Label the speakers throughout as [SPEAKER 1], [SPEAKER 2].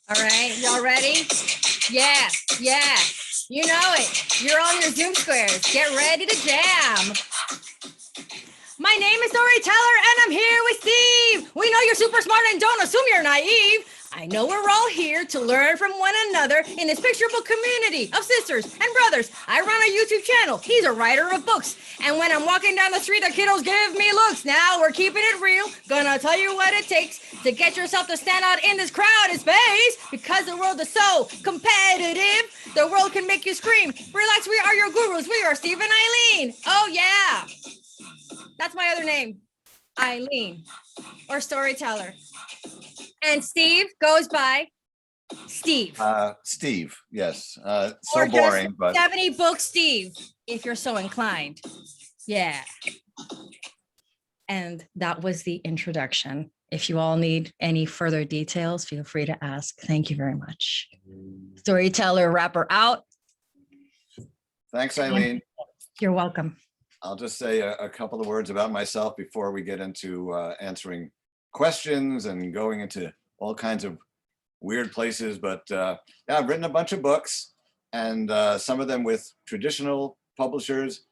[SPEAKER 1] All right, y'all ready? Yeah, yeah. You know it. You're on your Zoom squares. Get ready to jam. My name is StoryTeller, and I'm here with Steve. We know you're super smart and don't assume you're naive. I know we're all here to learn from one another in this picturable community of sisters and brothers. I run a YouTube channel. He's a writer of books. And when I'm walking down the street, the kiddos give me looks. Now we're keeping it real. Gonna tell you what it takes to get yourself to stand out in this crowded space. Because the world is so competitive, the world can make you scream. Relax, we are your gurus. We are Steve and Eileen. Oh, yeah. That's my other name, Eileen, or StoryTeller. And Steve goes by Steve.
[SPEAKER 2] Steve, yes.
[SPEAKER 1] Or
[SPEAKER 2] So boring, but
[SPEAKER 1] 70 book Steve, if you're so inclined. Yeah. And that was the introduction. If you all need any further details, feel free to ask. Thank you very much. StoryTeller wrapper out.
[SPEAKER 2] thanks, Eileen.
[SPEAKER 1] You're welcome.
[SPEAKER 2] I'll just say a couple of words about myself before we get into answering questions and going into all kinds of weird places. But yeah, I've written a bunch of books, and some of them with traditional publishers,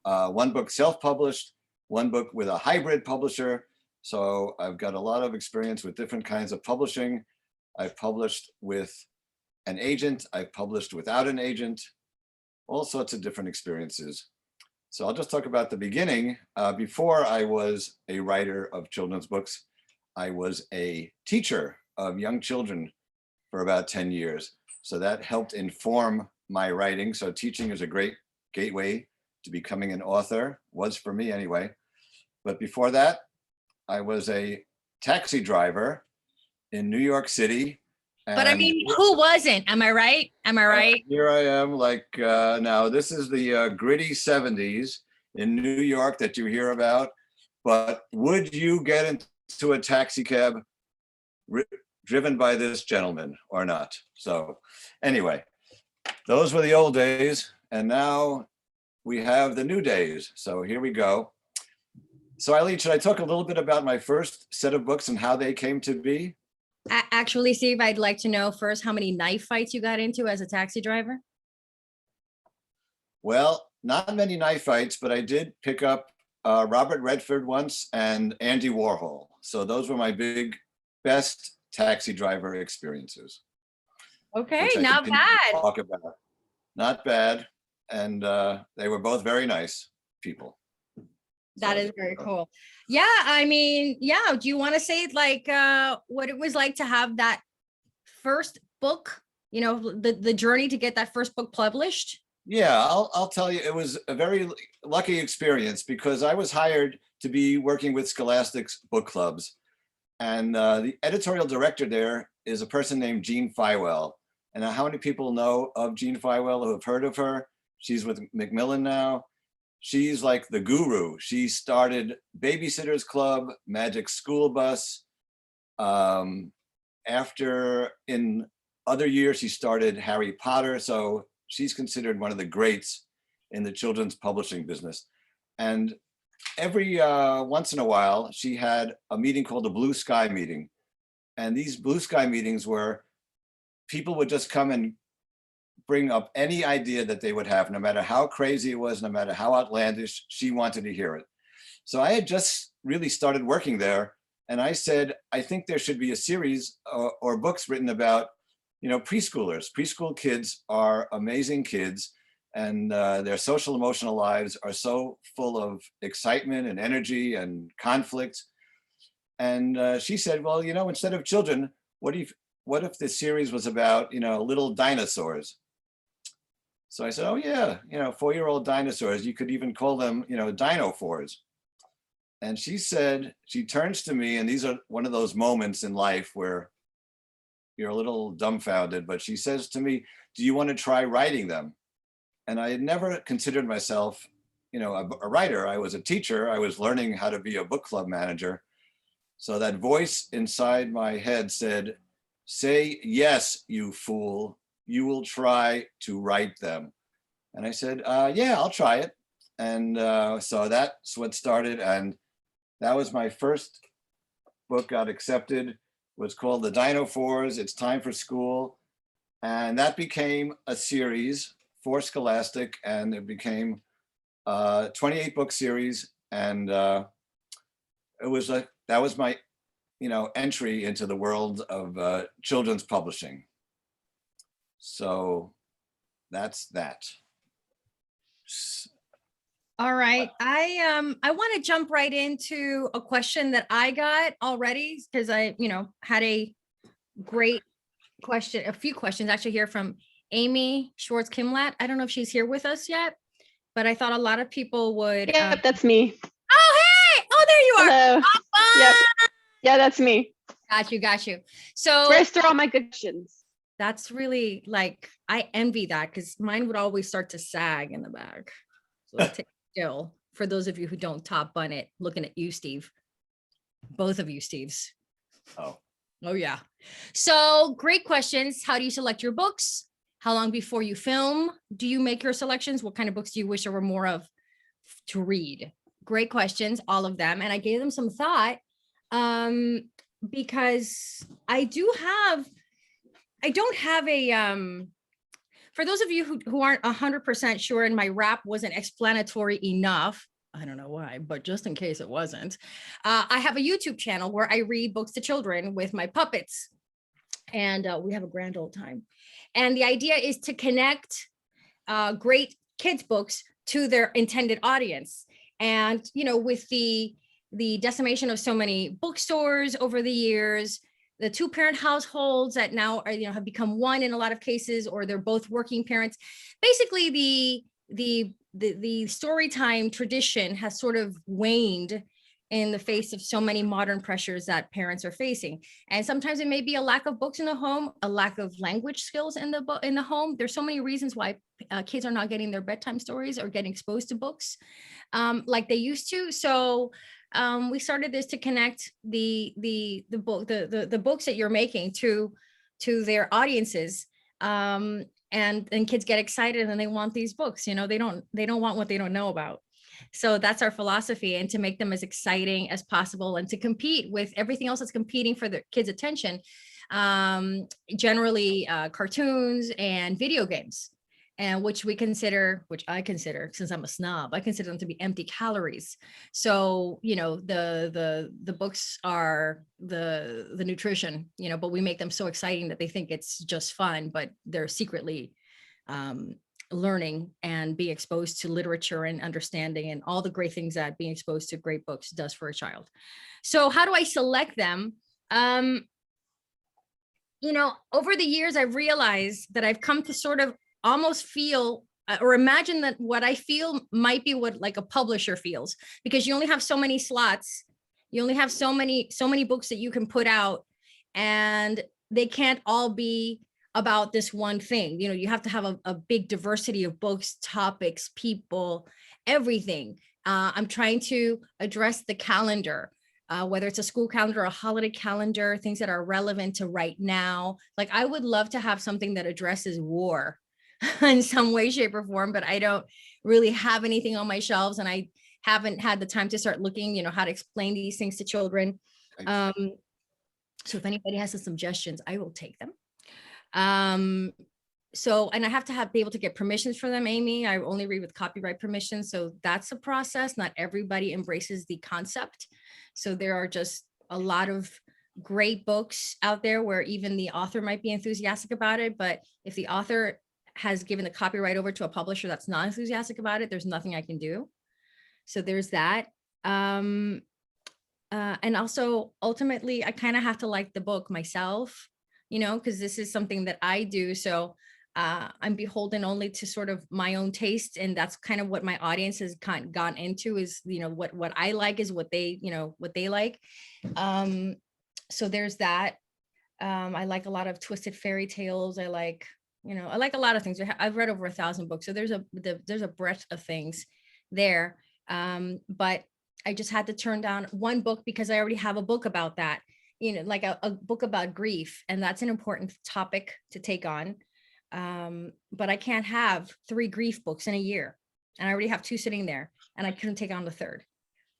[SPEAKER 2] one book self-published, one book with a hybrid publisher. So I've got a lot of experience with different kinds of publishing. I've published with an agent, I've published without an agent, all sorts of different experiences. So I'll just talk about the beginning. Before I was a writer of children's books, I was a teacher of young children for about 10 years. So that helped inform my writing. So teaching is a great gateway to becoming an author, was for me anyway. But before that, I was a taxi driver in New York City.
[SPEAKER 1] But I mean, who wasn't? Am I right? Am I right?
[SPEAKER 2] Here I am, like now this is the gritty 70s in New York that you hear about. But would you get into a taxi cab driven by this gentleman or not? So anyway, those were the old days, and now we have the new days. So here we go. So Eileen, should I talk a little bit about my first set of books and how they came to be?
[SPEAKER 1] Actually, Steve, I'd like to know first how many knife fights you got into as a taxi driver.
[SPEAKER 2] Well, not many knife fights, but I did pick up Robert Redford once and Andy Warhol. So those were my best taxi driver experiences.
[SPEAKER 1] Okay, not bad.
[SPEAKER 2] Talk about. Not bad. And they were both very nice people.
[SPEAKER 1] That is very cool. Yeah, I mean, yeah. Do you want to say like what it was like to have that first book, you know, the journey to get that first book published?
[SPEAKER 2] Yeah, I'll tell you, it was a very lucky experience because I was hired to be working with Scholastic's book clubs. And the editorial director there is a person named Jean Fywell. And how many people know of Jean Fywell who have heard of her? She's with Macmillan now. She's like the guru. She started Babysitter's Club, Magic School Bus. After, in other years, she started Harry Potter. So she's considered one of the greats in the children's publishing business. And every once in a while, she had a meeting called the Blue Sky Meeting. And these Blue Sky meetings were, people would just come and bring up any idea that they would have, no matter how crazy it was, no matter how outlandish, she wanted to hear it. So I had just really started working there. And I said, I think there should be a series or books written about, you know, preschoolers. Preschool kids are amazing kids, and their social emotional lives are so full of excitement and energy and conflict. And she said, well, you know, instead of children, what if the series was about, you know, little dinosaurs? So I said, oh yeah, you know, 4-year-old dinosaurs, you could even call them, you know, dinosaurs. And she said, she turns to me, and these are one of those moments in life where you're a little dumbfounded, but she says to me, do you want to try writing them? And I had never considered myself, you know, a writer. I was a teacher. I was learning how to be a book club manager. So that voice inside my head said, say yes, you fool. You will try to write them. And I said, yeah, I'll try it. And so that's what started. And that was my first book, got accepted. was called the Dino Fours, It's Time for School. And that became a series for Scholastic, and it became a 28 book series. And it was that was my, entry into the world of children's publishing. So that's that.
[SPEAKER 1] All right. I want to jump right into a question that I got already because I, had a great question, a few questions actually here from Amy Schwartz Kimlat. I don't know if she's here with us yet, but I thought a lot of people would.
[SPEAKER 3] Yep, that's me.
[SPEAKER 1] Oh, hey! Oh, there you are.
[SPEAKER 3] Hello.
[SPEAKER 1] Oh,
[SPEAKER 3] Yep. Yeah, that's me.
[SPEAKER 1] Got you. So
[SPEAKER 3] Where's through all my good questions?
[SPEAKER 1] that's really like, I envy that because mine would always start to sag in the back. So let's take it still. For those of you who don't top bun it, looking at you, Steve. Both of you, Steves.
[SPEAKER 2] Oh.
[SPEAKER 1] Oh, yeah. So great questions. How do you select your books? How long before you film do you make your selections? What kind of books do you wish there were more of to read? Great questions, all of them. And I gave them some thought because I don't have a, for those of you who aren't 100% sure and my rap wasn't explanatory enough, I don't know why, but just in case it wasn't, I have a YouTube channel where I read books to children with my puppets, and we have a grand old time. And the idea is to connect great kids books to their intended audience. And, with the decimation of so many bookstores over the years, the two-parent households that now are, have become one in a lot of cases, or they're both working parents. Basically, the story time tradition has sort of waned in the face of so many modern pressures that parents are facing. And sometimes it may be a lack of books in the home, a lack of language skills in the home. There's so many reasons why kids are not getting their bedtime stories or getting exposed to books like they used to. So we started this to connect the books that you're making to their audiences. And kids get excited and they want these books. They don't want what they don't know about. So that's our philosophy, and to make them as exciting as possible and to compete with everything else that's competing for the kids' attention, generally cartoons and video games, and which I consider, since I'm a snob, I consider them to be empty calories. So, the books are the nutrition, but we make them so exciting that they think it's just fun, but they're secretly learning and being exposed to literature and understanding and all the great things that being exposed to great books does for a child. So how do I select them? Over the years, I've realized that I've come to sort of almost feel or imagine that what I feel might be what like a publisher feels, because you only have so many slots. You only have so many books that you can put out, and they can't all be about this one thing. You have to have a big diversity of books, topics, people, everything. I'm trying to address the calendar, whether it's a school calendar, a holiday calendar, things that are relevant to right now. Like I would love to have something that addresses war in some way, shape, or form, but I don't really have anything on my shelves, and I haven't had the time to start looking, how to explain these things to children. So if anybody has some suggestions, I will take them. So, and I have to be able to get permissions for them, Amy. I only read with copyright permission. So that's a process. Not everybody embraces the concept. So there are just a lot of great books out there where even the author might be enthusiastic about it. But if the author has given the copyright over to a publisher that's not enthusiastic about it, there's nothing I can do. So there's that. And also ultimately, I kind of have to like the book myself, because this is something that I do. So I'm beholden only to sort of my own taste. And that's kind of what my audience has gone into is, what I like is what they, what they like. So there's that. I like a lot of twisted fairy tales. I like a lot of things. I've read over 1,000 books. So there's a breadth of things there. But I just had to turn down one book because I already have a book about that. Like a book about grief. And that's an important topic to take on. But I can't have 3 grief books in a year. And I already have 2 sitting there, and I couldn't take on the 3rd.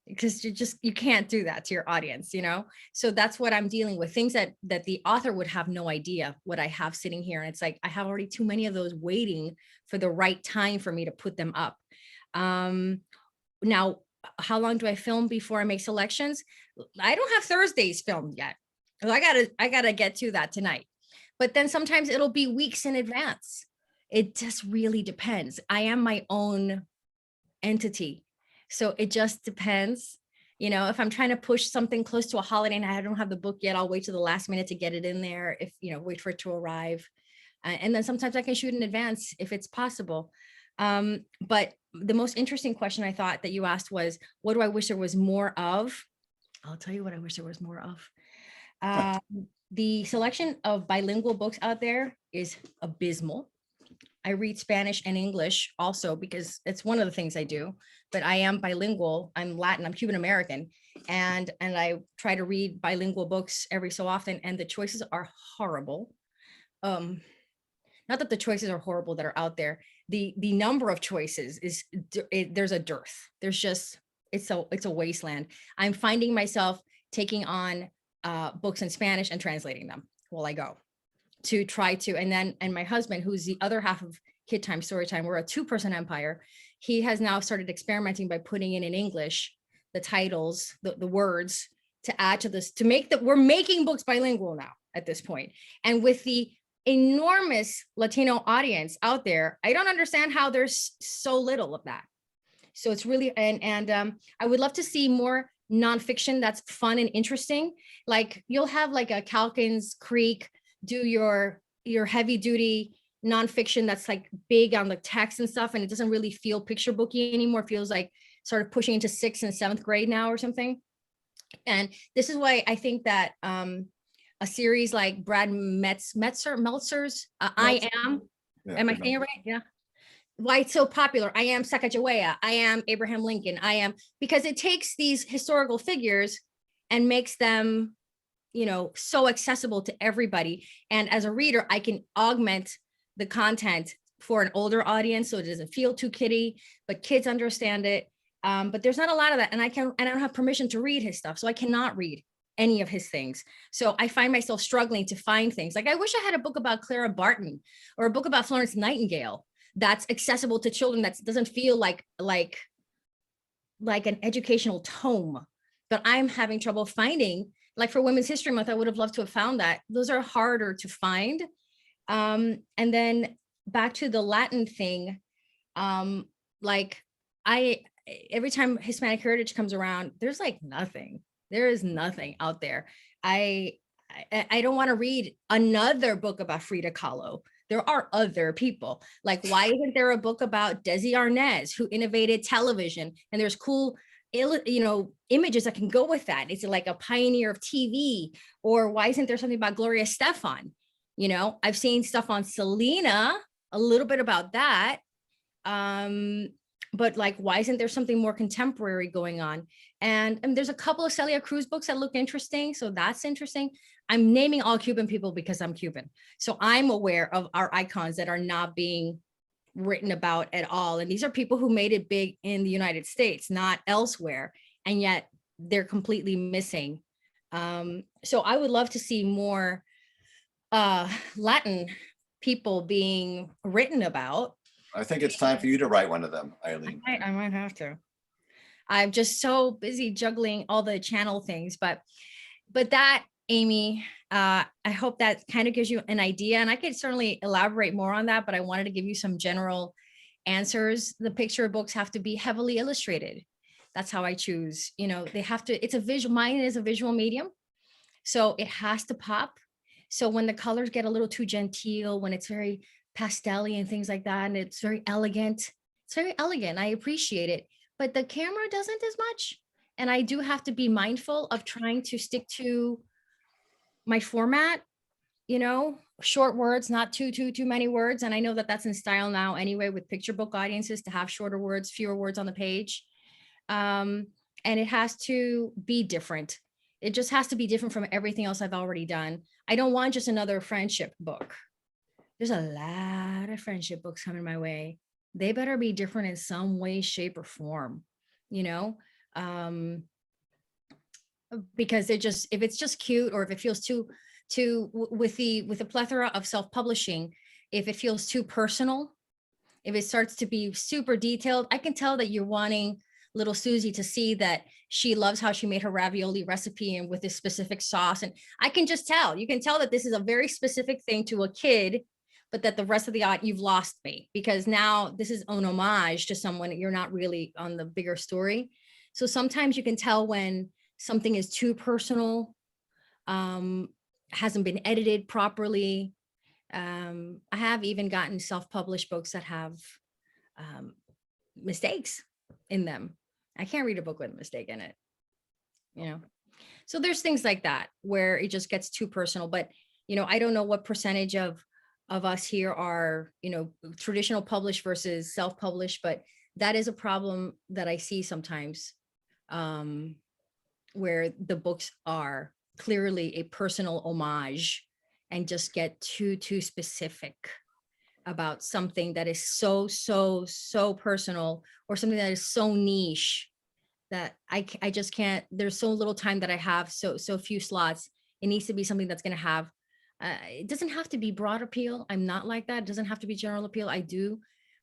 [SPEAKER 1] because you can't do that to your audience, you know? So that's what I'm dealing with, things that the author would have no idea what I have sitting here. And it's like, I have already too many of those waiting for the right time for me to put them up. Now, how long do I film before I make selections? I don't have Thursdays filmed yet. I gotta get to that tonight. But then sometimes it'll be weeks in advance. It just really depends. I am my own entity. So it just depends. You know, if I'm trying to push something close to a holiday and I don't have the book yet, I'll wait to the last minute to get it in there. If, you know, wait for it to arrive. And then sometimes I can shoot in advance if it's possible. But the most interesting question I thought that you asked was, what do I wish there was more of? I'll tell you what I wish there was more of. The selection of bilingual books out there is abysmal. I read Spanish and English also because it's one of the things I do, but I am bilingual. I'm Latin, I'm Cuban American. And I try to read bilingual books every so often, and the choices are horrible. Not that the choices are horrible that are out there. The number of choices is, there's a dearth. There's just, it's a wasteland. I'm finding myself taking on books in Spanish and translating them while I go to try to, and my husband, who's the other half of Kid Time Story Time, we're a 2-person empire. He has now started experimenting by putting in English, the titles, the words to add to this, to make that, we're making books bilingual now at this point. And with the enormous Latino audience out there, I don't understand how there's so little of that. So it's really, and I would love to see more nonfiction that's fun and interesting. Like you'll have like a Calkins Creek, do your heavy duty nonfiction that's like big on the text and stuff, and it doesn't really feel picture booky anymore. It feels like sort of pushing into 6th and 7th grade now or something. And this is why I think that a series like Brad Meltzer's I Am,
[SPEAKER 2] Yeah,
[SPEAKER 1] am I saying it right? Yeah. Why it's so popular. I am Sacagawea. I am Abraham Lincoln. I am, because it takes these historical figures and makes them, you know, so accessible to everybody. And as a reader, I can augment the content for an older audience so it doesn't feel too kiddie, but kids understand it. But there's not a lot of that. And I don't have permission to read his stuff. So I cannot read any of his things. So I find myself struggling to find things. Like I wish I had a book about Clara Barton or a book about Florence Nightingale that's accessible to children, that doesn't feel like an educational tome. But I'm having trouble finding, like for Women's History Month, I would have loved to have found that. Those are harder to find. And then back to the Latin thing, like every time Hispanic Heritage comes around, there's like nothing. There is nothing out there. I don't want to read another book about Frida Kahlo. There are other people. Like, why isn't there a book about Desi Arnaz, who innovated television? And there's cool, you know, images that can go with that. It's like a pioneer of TV. Or why isn't there something about Gloria Stefan? You know, I've seen stuff on Selena, a little bit about that. But like, why isn't there something more contemporary going on? And there's a couple of Celia Cruz books that look interesting. So that's interesting. I'm naming all Cuban people because I'm Cuban. So I'm aware of our icons that are not being written about at all. And these are people who made it big in the United States, not elsewhere. And yet they're completely missing. So I would love to see more Latin people being written about.
[SPEAKER 2] I think it's time for you to write one of them, Eileen.
[SPEAKER 1] I might have to. I'm just so busy juggling all the channel things, but that, Amy, I hope that kind of gives you an idea, and I could certainly elaborate more on that, but I wanted to give you some general answers. The picture books have to be heavily illustrated. That's how I choose. You know, they have to, it's a visual, mine is a visual medium. So it has to pop. So when the colors get a little too genteel, when it's very pastel-y and things like that, and it's very elegant, I appreciate it, but the camera doesn't as much. And I do have to be mindful of trying to stick to my format, you know, short words, not too many words. And I know that that's in style now anyway, with picture book audiences, to have shorter words, fewer words on the page. And it has to be different. It just has to be different from everything else I've already done. I don't want just another friendship book. There's a lot of friendship books coming my way. They better be different in some way, shape, or form, you know? Because if it's just cute, or if it feels with the plethora of self-publishing, if it feels too personal, if it starts to be super detailed, I can tell that you're wanting little Susie to see that she loves how she made her ravioli recipe and with this specific sauce. And I can just tell, you can tell that this is a very specific thing to a kid, but that the rest of the you've lost me, because now this is an homage to someone that you're not really on the bigger story. So sometimes you can tell when something is too personal, hasn't been edited properly. I have even gotten self-published books that have mistakes in them. I can't read a book with a mistake in it, you know? So there's things like that where it just gets too personal. But, you know, I don't know what percentage of us here are, you know, traditional published versus self-published, but that is a problem that I see sometimes, where the books are clearly a personal homage and just get too specific about something that is so personal, or something that is so niche that I just can't. There's so little time that I have, so few slots. It needs to be something that's going to have, it doesn't have to be broad appeal. I'm not like that. It doesn't have to be general appeal. I do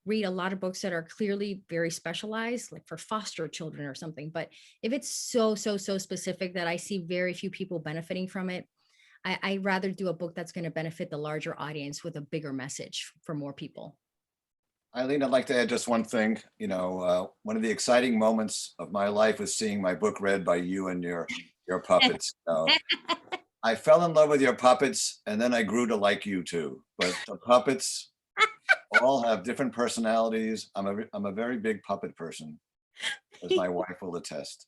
[SPEAKER 1] read a lot of books that are clearly very specialized, like for foster children or something. But if it's so specific that I see very few people benefiting from it, I'd rather do a book that's going to benefit the larger audience with a bigger message for more people.
[SPEAKER 2] Eileen, I'd like to add just one thing. You know, one of the exciting moments of my life was seeing my book read by you and your puppets. I fell in love with your puppets, and then I grew to like you too. But the puppets all have different personalities. I'm a very big puppet person, as my wife will attest.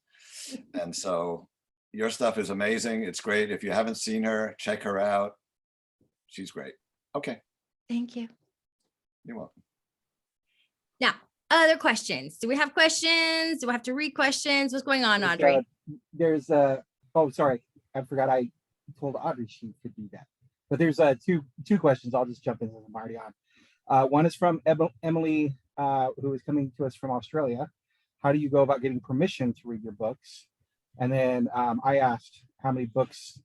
[SPEAKER 2] And so your stuff is amazing. It's great. If you haven't seen her, check her out. She's great. Okay.
[SPEAKER 1] Thank you.
[SPEAKER 2] You're welcome.
[SPEAKER 1] Now, other questions. Do we have questions? Do I have to read questions? What's going on, Audrey?
[SPEAKER 4] There's oh, sorry. I forgot I told Audrey she could do that. But there's two questions. I'll just jump in since I'm already on. One is from Emily, who is coming to us from Australia. How do you go about getting permission to read your books? And then I asked how many books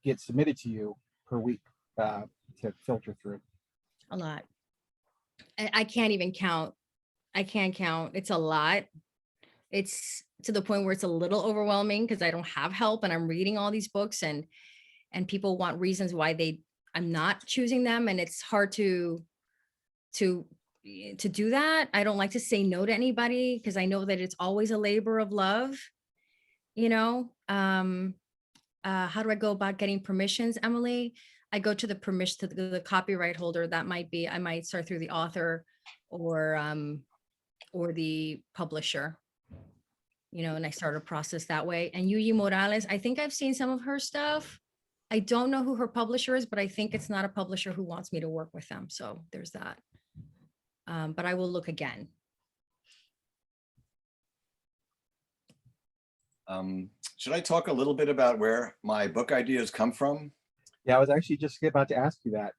[SPEAKER 4] get submitted to you per week to filter through.
[SPEAKER 1] A lot. I can't even count. I can't count. It's a lot. It's to the point where it's a little overwhelming because I don't have help and I'm reading all these books and people want reasons why I'm not choosing them. And it's hard to do that. I don't like to say no to anybody because I know that it's always a labor of love. You know, how do I go about getting permissions, Emily? I go to the permission to the copyright holder. That might be, I might start through the author or the publisher, you know, and I start a process that way. And Yuyi Morales, I think I've seen some of her stuff. I don't know who her publisher is, but I think it's not a publisher who wants me to work with them. So there's that. But I will look again.
[SPEAKER 2] Should I talk a little bit about where my book ideas come from?
[SPEAKER 4] Yeah, I was actually just about to ask you that.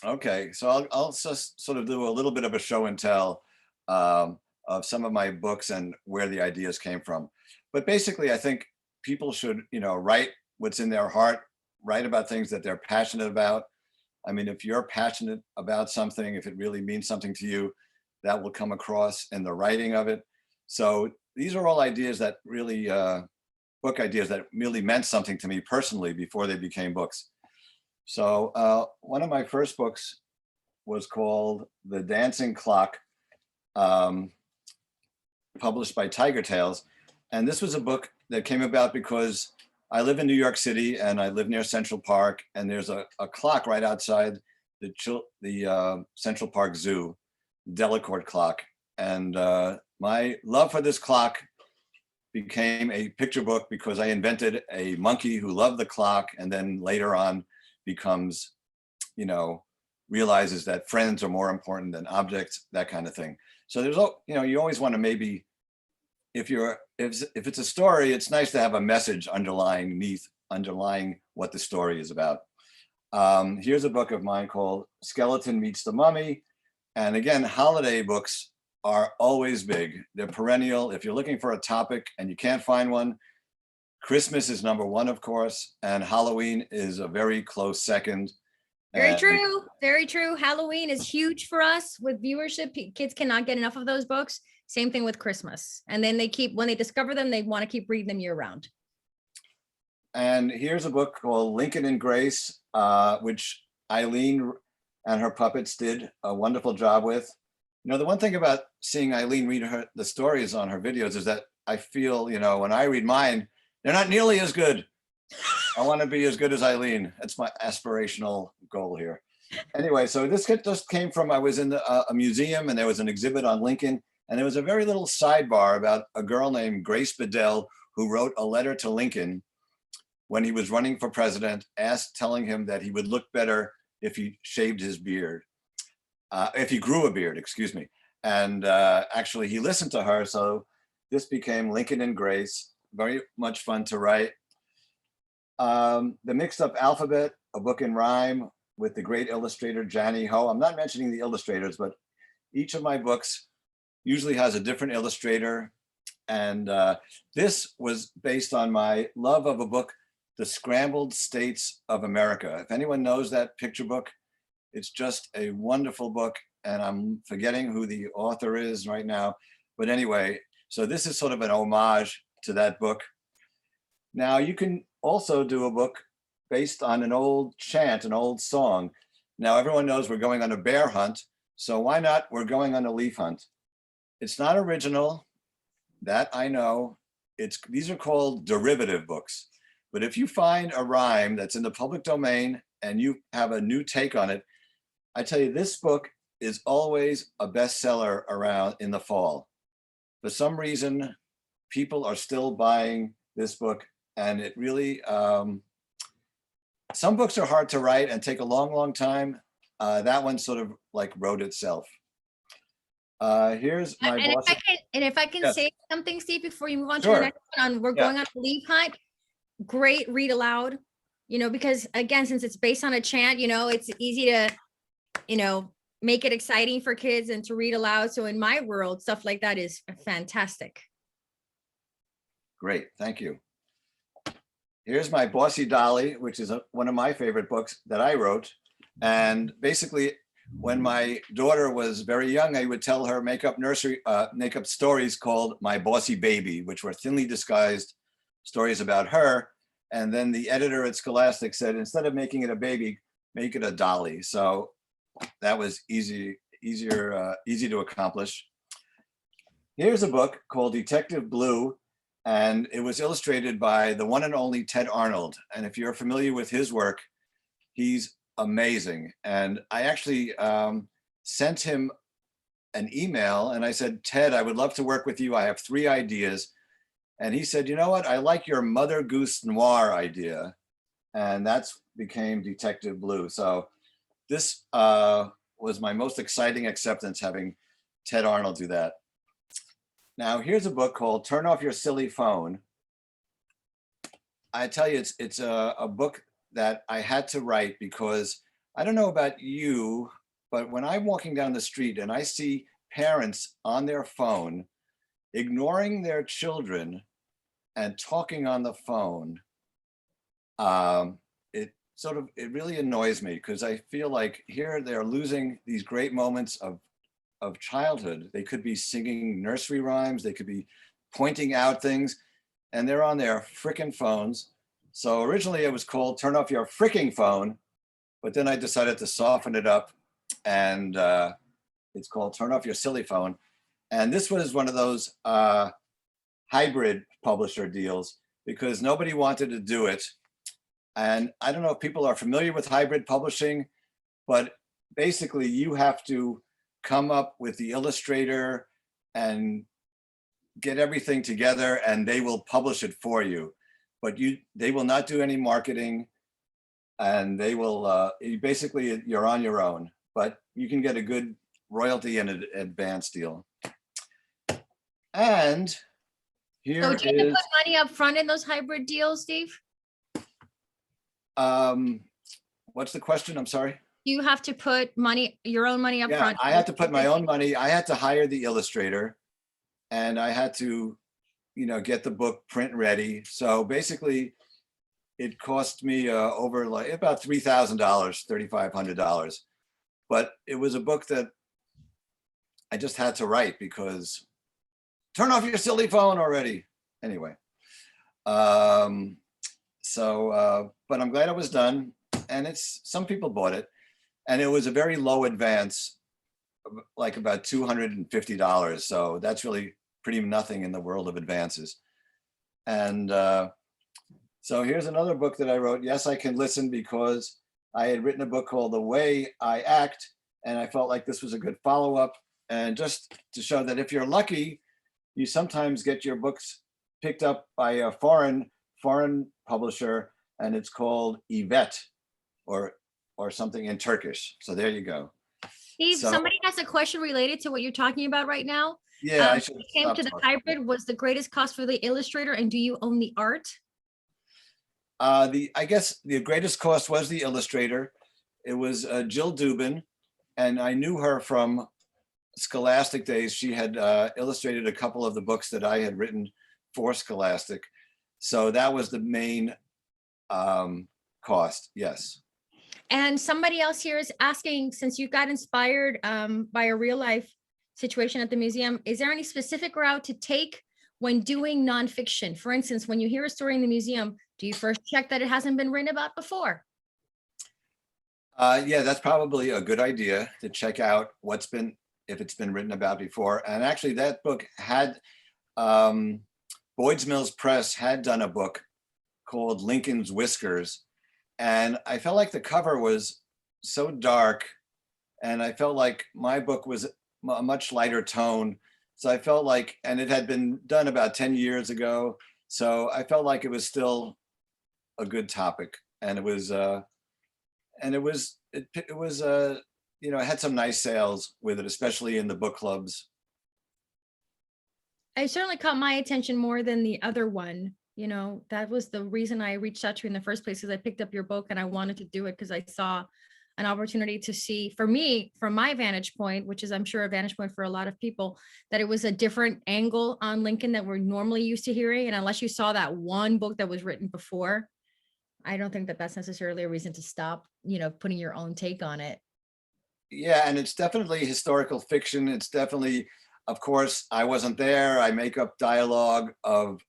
[SPEAKER 2] Okay, so I'll just sort of do a little bit of a show and tell of some of my books and where the ideas came from. But basically, I think people should, you know, write what's in their heart, write about things that they're passionate about. I mean, if you're passionate about something, if it really means something to you, that will come across in the writing of it. So these are all ideas that really, book ideas that really meant something to me personally before they became books. So one of my first books was called The Dancing Clock, published by Tiger Tales. And this was a book that came about because I live in New York City and I live near Central Park, and there's a clock right outside the Central Park Zoo, Delacorte clock. And my love for this clock became a picture book because I invented a monkey who loved the clock and then later on becomes, you know, realizes that friends are more important than objects, that kind of thing. So there's, you know, you always want to maybe, if it's a story, it's nice to have a message underlying what the story is about. Here's a book of mine called Skeleton Meets the Mummy. And again, holiday books are always big. They're perennial. If you're looking for a topic and you can't find one, Christmas is number one, of course, and Halloween is a very close second.
[SPEAKER 1] Very
[SPEAKER 2] And
[SPEAKER 1] true. Very true. Halloween is huge for us with viewership. Kids cannot get enough of those books. Same thing with Christmas. And then they keep, when they discover them, they want to keep reading them year round.
[SPEAKER 2] And here's a book called Lincoln and Grace, which Eileen and her puppets did a wonderful job with. You know, the one thing about seeing Eileen read the stories on her videos is that I feel, you know, when I read mine, they're not nearly as good. I want to be as good as Eileen. That's my aspirational goal here. Anyway, so this just came from, I was in a museum and there was an exhibit on Lincoln, and there was a very little sidebar about a girl named Grace Bedell who wrote a letter to Lincoln when he was running for president, telling him that he would look better if he shaved his beard, if he grew a beard, excuse me. And actually he listened to her. So this became Lincoln and Grace, very much fun to write. The Mixed Up Alphabet, a book in rhyme with the great illustrator, Janie Ho. I'm not mentioning the illustrators, but each of my books usually has a different illustrator. And this was based on my love of a book, The Scrambled States of America. If anyone knows that picture book, it's just a wonderful book, and I'm forgetting who the author is right now. But anyway, so this is sort of an homage to that book. Now you can also do a book based on an old chant, an old song. Now everyone knows we're going on a bear hunt, so why not we're going on a leaf hunt? It's not original, that I know. These are called derivative books. But if you find a rhyme that's in the public domain and you have a new take on it, I tell you, this book is always a bestseller around in the fall. For some reason, people are still buying this book, and it really, some books are hard to write and take a long, long time. That one sort of like wrote itself. Here's my boss.
[SPEAKER 1] If I can
[SPEAKER 2] Yes.
[SPEAKER 1] say something, Steve, before you move on to
[SPEAKER 2] Sure.
[SPEAKER 1] the next one, we're going on a leaf hunt. Great read aloud, you know, because again, since it's based on a chant, you know, it's easy to, you know, make it exciting for kids and to read aloud. So in my world, stuff like that is fantastic.
[SPEAKER 2] Great, thank you. Here's my Bossy Dolly, which is one of my favorite books that I wrote. And basically, when my daughter was very young, I would tell her make up stories called My Bossy Baby, which were thinly disguised stories about her. And then the editor at Scholastic said, instead of making it a baby, make it a dolly. So that was easy to accomplish. Here's a book called Detective Blue, and it was illustrated by the one and only Ted Arnold. And if you're familiar with his work, he's amazing. And I actually sent him an email and I said, Ted, I would love to work with you. I have 3 ideas. And he said, you know what? I like your Mother Goose Noir idea. And that's became Detective Blue. So this was my most exciting acceptance, having Ted Arnold do that. Now, here's a book called Turn Off Your Silly Phone. I tell you, it's a book that I had to write because I don't know about you, but when I'm walking down the street and I see parents on their phone, ignoring their children and talking on the phone, it really annoys me, because I feel like here they're losing these great moments of childhood. They could be singing nursery rhymes, they could be pointing out things, and they're on their frickin' phones. So originally it was called Turn Off Your Fricking Phone, but then I decided to soften it up, and it's called Turn Off Your Silly Phone. And this was one of those hybrid publisher deals because nobody wanted to do it. And I don't know if people are familiar with hybrid publishing, but basically you have to come up with the illustrator and get everything together and they will publish it for you. But they will not do any marketing, and they will, basically you're on your own, but you can get a good royalty and an advance deal. And here
[SPEAKER 1] So do you have to
[SPEAKER 2] is,
[SPEAKER 1] put money up front in those hybrid deals, Steve?
[SPEAKER 2] what's the question? I'm sorry.
[SPEAKER 1] you have to put your own money up
[SPEAKER 2] Yeah,
[SPEAKER 1] front?
[SPEAKER 2] I had to put my own money. I had to hire the illustrator, and I had to, get the book print ready. So basically, it cost me over like about $3,000, $3,500. But it was a book that I just had to write because turn off your silly phone already. Anyway, but I'm glad it was done, and some people bought it, and it was a very low advance, like about $250. So that's really pretty nothing in the world of advances. And so here's another book that I wrote. Yes, I Can Listen, because I had written a book called The Way I Act, and I felt like this was a good follow-up. And just to show that if you're lucky, you sometimes get your books picked up by a foreign publisher, and it's called Yvette or something in Turkish. So there you go.
[SPEAKER 1] Steve,
[SPEAKER 2] So-
[SPEAKER 1] somebody has a question related to what you're talking about right now.
[SPEAKER 2] Yeah, I should
[SPEAKER 1] When it came
[SPEAKER 2] stop
[SPEAKER 1] to the
[SPEAKER 2] talking.
[SPEAKER 1] hybrid, was the greatest cost for the illustrator, and do you own the art?
[SPEAKER 2] I guess the greatest cost was the illustrator. It was Jill Dubin, and I knew her from Scholastic days. She had illustrated a couple of the books that I had written for Scholastic. So that was the main cost, yes.
[SPEAKER 1] And somebody else here is asking, since you got inspired by a real life situation at the museum, is there any specific route to take when doing nonfiction? For instance, when you hear a story in the museum, do you first check that it hasn't been written about before?
[SPEAKER 2] Yeah, that's probably a good idea to check out if it's been written about before. And actually that book had, Boyd's Mills Press had done a book called Lincoln's Whiskers. And I felt like the cover was so dark, and I felt like my book was a much lighter tone. So I felt like, and it had been done about 10 years ago. So I felt like it was still a good topic. And it had some nice sales with it, especially in the book clubs.
[SPEAKER 1] It certainly caught my attention more than the other one. That was the reason I reached out to you in the first place, because I picked up your book and I wanted to do it because I saw an opportunity to see, for me, from my vantage point, which is I'm sure a vantage point for a lot of people, that it was a different angle on Lincoln that we're normally used to hearing. And unless you saw that one book that was written before, I don't think that that's necessarily a reason to stop, putting your own take on it.
[SPEAKER 2] Yeah, and it's definitely historical fiction. It's definitely, of course, I wasn't there. I make up dialogue of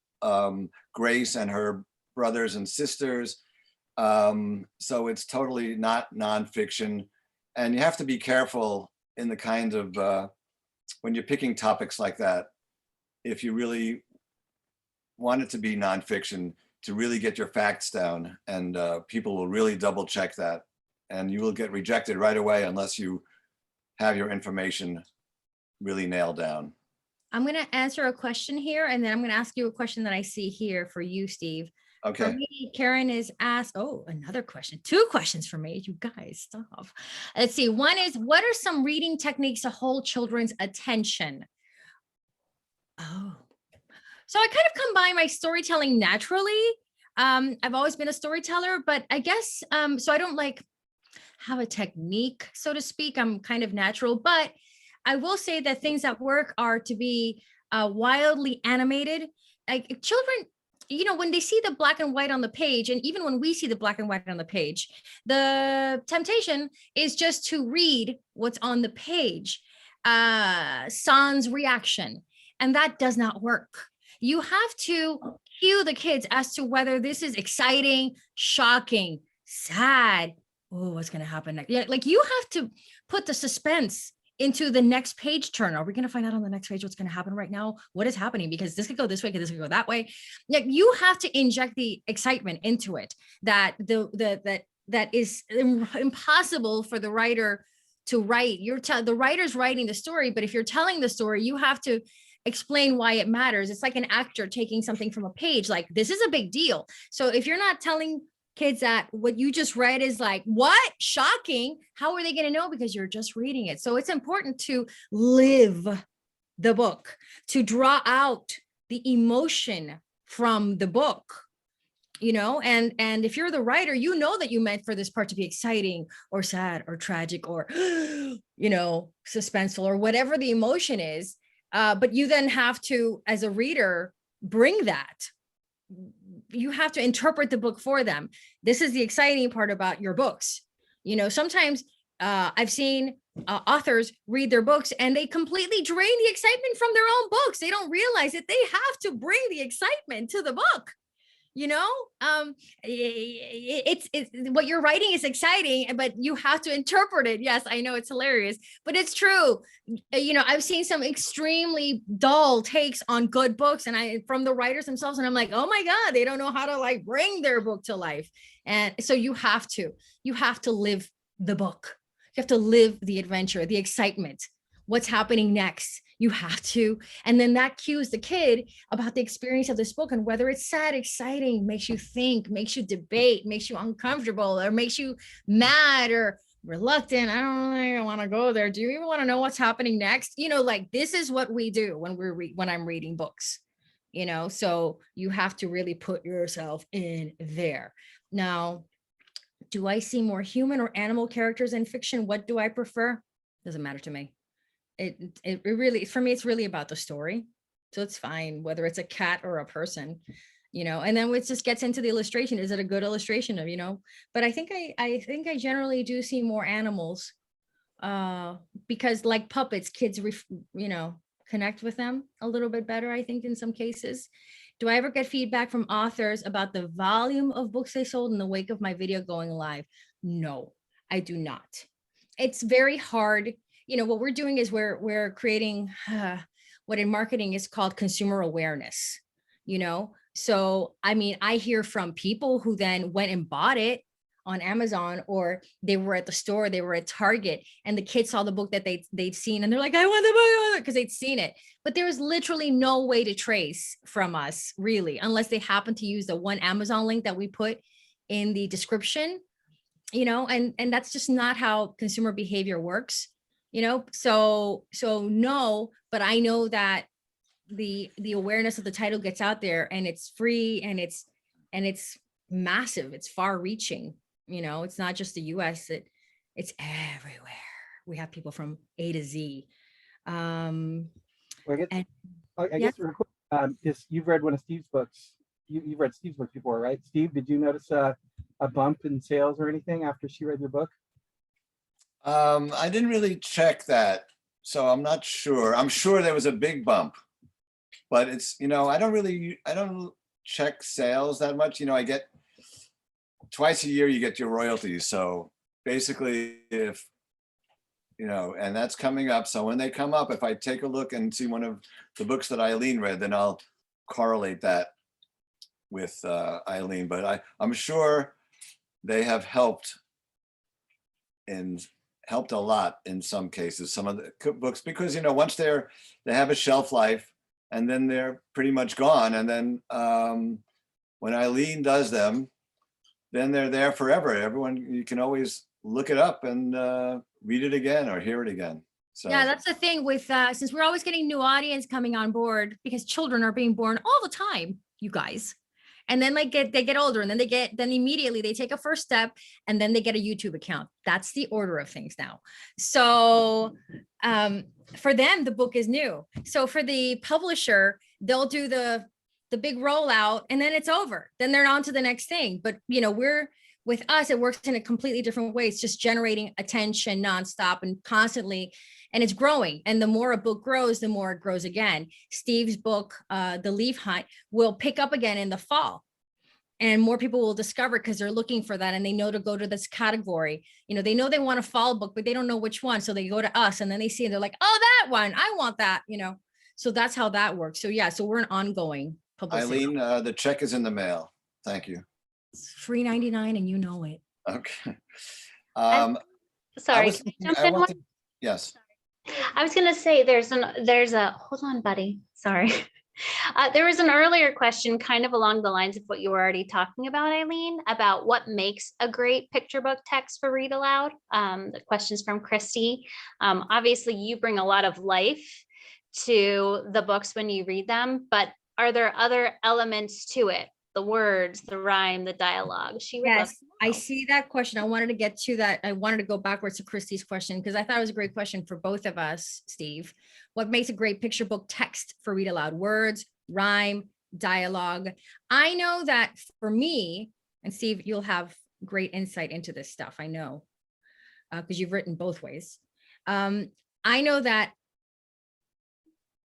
[SPEAKER 2] Grace and her brothers and sisters. So it's totally not nonfiction. And you have to be careful in the kind of, when you're picking topics like that, if you really want it to be nonfiction, to really get your facts down, and people will really double check that, and you will get rejected right away unless you have your information really nailed down.
[SPEAKER 1] I'm going to answer a question here, and then I'm going to ask you a question that I see here for you, Steve. For
[SPEAKER 2] Okay.
[SPEAKER 1] me, Karen is asked, another question, 2 questions for me. You guys, stop. Let's see. One is, what are some reading techniques to hold children's attention? So I kind of combine my storytelling naturally. I've always been a storyteller, but I guess, so I don't have a technique, so to speak. I'm kind of natural, but I will say that things that work are to be wildly animated. Like children, when they see the black and white on the page, and even when we see the black and white on the page, the temptation is just to read what's on the page, sans reaction. And that does not work. You have to cue the kids as to whether this is exciting, shocking, sad. Oh, what's going to happen next? Yeah, you have to put the suspense into the next page turn. Are we going to find out on the next page what's going to happen right now? What is happening? Because this could go this way, this could go that way. You have to inject the excitement into it that is impossible for the writer to write. The writer's writing the story, but if you're telling the story, you have to explain why it matters. It's like an actor taking something from a page. This is a big deal. So if you're not telling kids that what you just read is what? Shocking. How are they going to know? Because you're just reading it. So it's important to live the book, to draw out the emotion from the book. and if you're the writer, you know that you meant for this part to be exciting or sad or tragic or suspenseful or whatever the emotion is, but you then have to, as a reader, bring that. You have to interpret the book for them. This is the exciting part about your books. Sometimes I've seen authors read their books and they completely drain the excitement from their own books. They don't realize that they have to bring the excitement to the book. It's what you're writing is exciting, but you have to interpret it. Yes, I know it's hilarious, but it's true. I've seen some extremely dull takes on good books from the writers themselves. And I'm like, oh my God, they don't know how to like bring their book to life. And so you have to live the book. You have to live the adventure, the excitement, what's happening next. You have to. And then that cues the kid about the experience of this book, and whether it's sad, exciting, makes you think, makes you debate, makes you uncomfortable, or makes you mad or reluctant. I don't really want to go there. Do you even want to know what's happening next? Like this is what we do when I'm reading books, so you have to really put yourself in there. Now, do I see more human or animal characters in fiction? What do I prefer? Doesn't matter to me. It really, for me, it's really about the story. So it's fine whether it's a cat or a person, and then it just gets into the illustration. Is it a good illustration of, but I think I generally do see more animals, because like puppets, kids, connect with them a little bit better, I think, in some cases. Do I ever get feedback from authors about the volume of books they sold in the wake of my video going live? No, I do not. It's very hard. What we're doing is we're creating what in marketing is called consumer awareness, So, I hear from people who then went and bought it on Amazon, or they were at the store, they were at Target, and the kids saw the book that they'd seen, and they're like, I want the book, because they'd seen it. But there is literally no way to trace from us, really, unless they happen to use the one Amazon link that we put in the description, and that's just not how consumer behavior works. So no, but I know that the awareness of the title gets out there, and it's free, and it's massive. It's far reaching, it's not just the US, it's everywhere. We have people from A to Z.
[SPEAKER 4] Well, I guess real quick, because you've read one of Steve's books. You've read Steve's book before, right? Steve, did you notice a bump in sales or anything after she read your book?
[SPEAKER 2] I didn't really check that, so I'm not sure. I'm sure there was a big bump, but it's, I don't check sales that much. I get twice a year, you get your royalties. So basically, if, and that's coming up. So when they come up, if I take a look and see one of the books that Eileen read, then I'll correlate that with Eileen. But I'm sure they have helped a lot in some cases, some of the cookbooks, because once they have a shelf life, and then they're pretty much gone. And then when Eileen does them, then they're there forever. You can always look it up and read it again or hear it again. So
[SPEAKER 1] yeah, that's the thing with since we're always getting new audience coming on board, because children are being born all the time, you guys. And then they get older, and then immediately they take a first step, and then they get a YouTube account. That's the order of things now. So for them, the book is new. So for the publisher, they'll do the big rollout, and then it's over. Then they're on to the next thing. But with us, it works in a completely different way. It's just generating attention nonstop and constantly, and it's growing. And the more a book grows, the more it grows again. Steve's book, The Leaf Hunt, will pick up again in the fall. And more people will discover, because they're looking for that, and they know to go to this category. They know they want a fall book, but they don't know which one. So they go to us, and then they see it, they're like, oh, that one, I want that, So that's how that works. So yeah, so we're an ongoing publicity.
[SPEAKER 2] Eileen, the check is in the mail. Thank you.
[SPEAKER 1] It's $3.99, and you know it.
[SPEAKER 2] Okay.
[SPEAKER 5] Sorry.
[SPEAKER 2] Yes.
[SPEAKER 5] I was going to say there's a, hold on, buddy. Sorry. There was an earlier question kind of along the lines of what you were already talking about, Eileen, about what makes a great picture book text for read aloud. The question's from Christy. Obviously, you bring a lot of life to the books when you read them, but are there other elements to it? the words, the rhyme, the dialogue. She would love
[SPEAKER 1] Yes,
[SPEAKER 5] to
[SPEAKER 1] I
[SPEAKER 5] know.
[SPEAKER 1] see that question. I wanted to get to that. I wanted to go backwards to Christy's question because I thought it was a great question for both of us, Steve. What makes a great picture book text for read aloud? Words, rhyme, dialogue. I know that for me, and Steve, you'll have great insight into this stuff. I know, because you've written both ways. I know that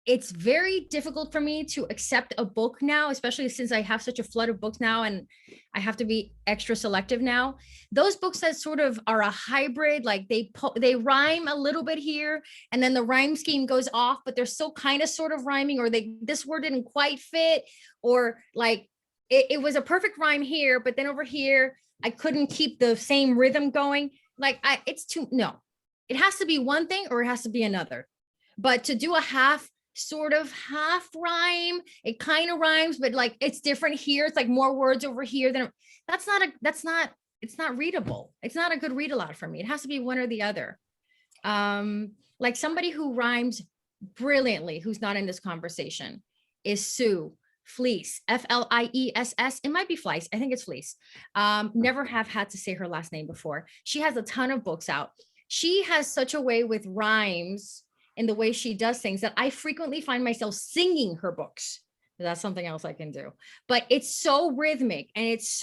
[SPEAKER 1] it's very difficult for me to accept a book now, especially since I have such a flood of books now and I have to be extra selective now. Those books that sort of are a hybrid, like they rhyme a little bit here and then the rhyme scheme goes off, but they're still kind of sort of rhyming, or this word didn't quite fit, or like it was a perfect rhyme here, but then over here, I couldn't keep the same rhythm going. Like no, it has to be one thing or it has to be another. But to do a half rhyme, it kind of rhymes, but like it's different here. It's like more words over here than it's not readable. It's not a good read aloud for me. It has to be one or the other. Like somebody who rhymes brilliantly, who's not in this conversation, is Sue Fleece, Fliess. It might be Fleiss. I think it's Fleece. Never have had to say her last name before. She has a ton of books out. She has such a way with rhymes in the way she does things that I frequently find myself singing her books. That's something else I can do. But it's so rhythmic and it's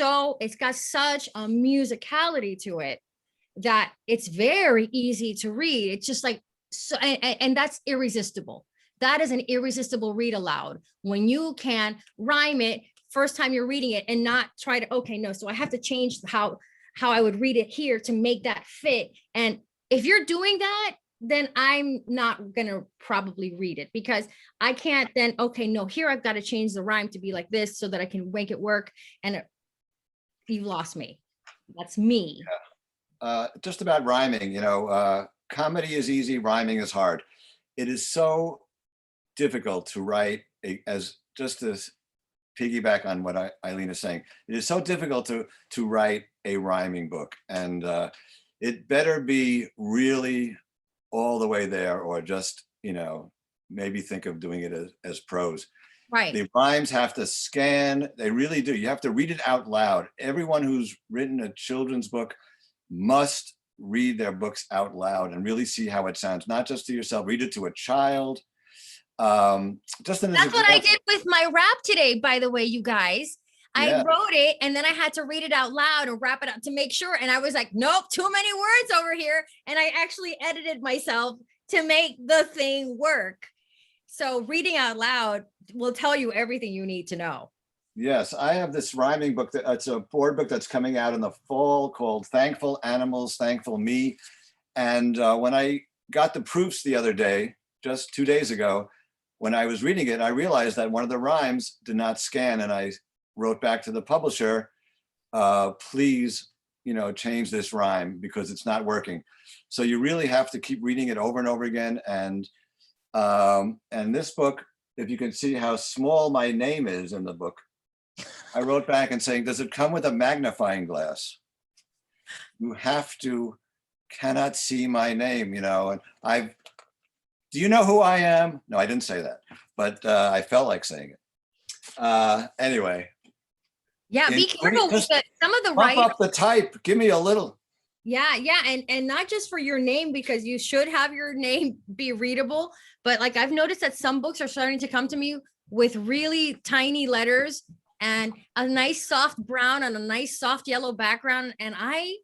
[SPEAKER 1] got such a musicality to it that it's very easy to read. It's just like, so, and that's irresistible. That is an irresistible read aloud when you can rhyme it first time you're reading it and not try to, okay, no, so I have to change how I would read it here to make that fit. And if you're doing that, then I'm not going to probably read it because I can't then, okay, no, here I've got to change the rhyme to be like this so that I can make it work. And you've lost me. That's me.
[SPEAKER 2] Just about rhyming, comedy is easy, rhyming is hard. It is so difficult to write, as just to piggyback on what Eileen is saying, it is so difficult to write a rhyming book. And it better be really all the way there, or just, maybe think of doing it as prose.
[SPEAKER 1] Right.
[SPEAKER 2] The rhymes have to scan. They really do. You have to read it out loud. Everyone who's written a children's book must read their books out loud and really see how it sounds, not just to yourself, read it to a child. That's
[SPEAKER 1] what I did with my rap today, by the way, you guys. I wrote it and then I had to read it out loud and wrap it up to make sure. And I was like, nope, too many words over here. And I actually edited myself to make the thing work. So reading out loud will tell you everything you need to know.
[SPEAKER 2] Yes, I have this rhyming book. It's a board book that's coming out in the fall called Thankful Animals, Thankful Me. And when I got the proofs the other day, just 2 days ago, when I was reading it, I realized that one of the rhymes did not scan, and I wrote back to the publisher, please, change this rhyme because it's not working. So you really have to keep reading it over and over again. And this book, if you can see how small my name is in the book, I wrote back and saying, does it come with a magnifying glass? You cannot see my name, and do you know who I am? No, I didn't say that, but I felt like saying it. Anyway.
[SPEAKER 1] Yeah, be careful with some of the
[SPEAKER 2] writing. Pump up the type. Give me a little.
[SPEAKER 1] Yeah, and not just for your name, because you should have your name be readable. But like I've noticed that some books are starting to come to me with really tiny letters and a nice soft brown on a nice soft yellow background. And I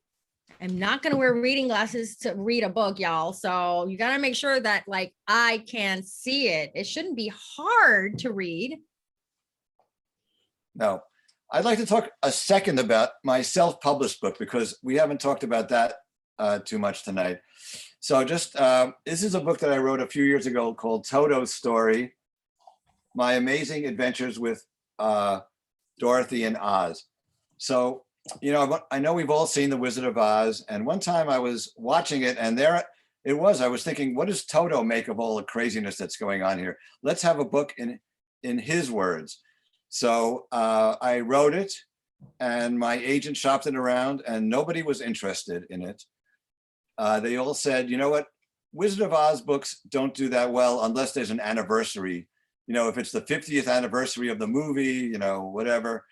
[SPEAKER 1] am not going to wear reading glasses to read a book, y'all. So you got to make sure that like I can see it. It shouldn't be hard to read.
[SPEAKER 2] No. I'd like to talk a second about my self-published book because we haven't talked about that too much tonight. So just, this is a book that I wrote a few years ago called Toto's Story, My Amazing Adventures with Dorothy and Oz. So, I know we've all seen The Wizard of Oz, and one time I was watching it and there it was, I was thinking, what does Toto make of all the craziness that's going on here? Let's have a book in his words. So I wrote it and my agent shopped it around and nobody was interested in it. They all said, you know what, Wizard of Oz books don't do that well unless there's an anniversary. If it's the 50th anniversary of the movie, whatever.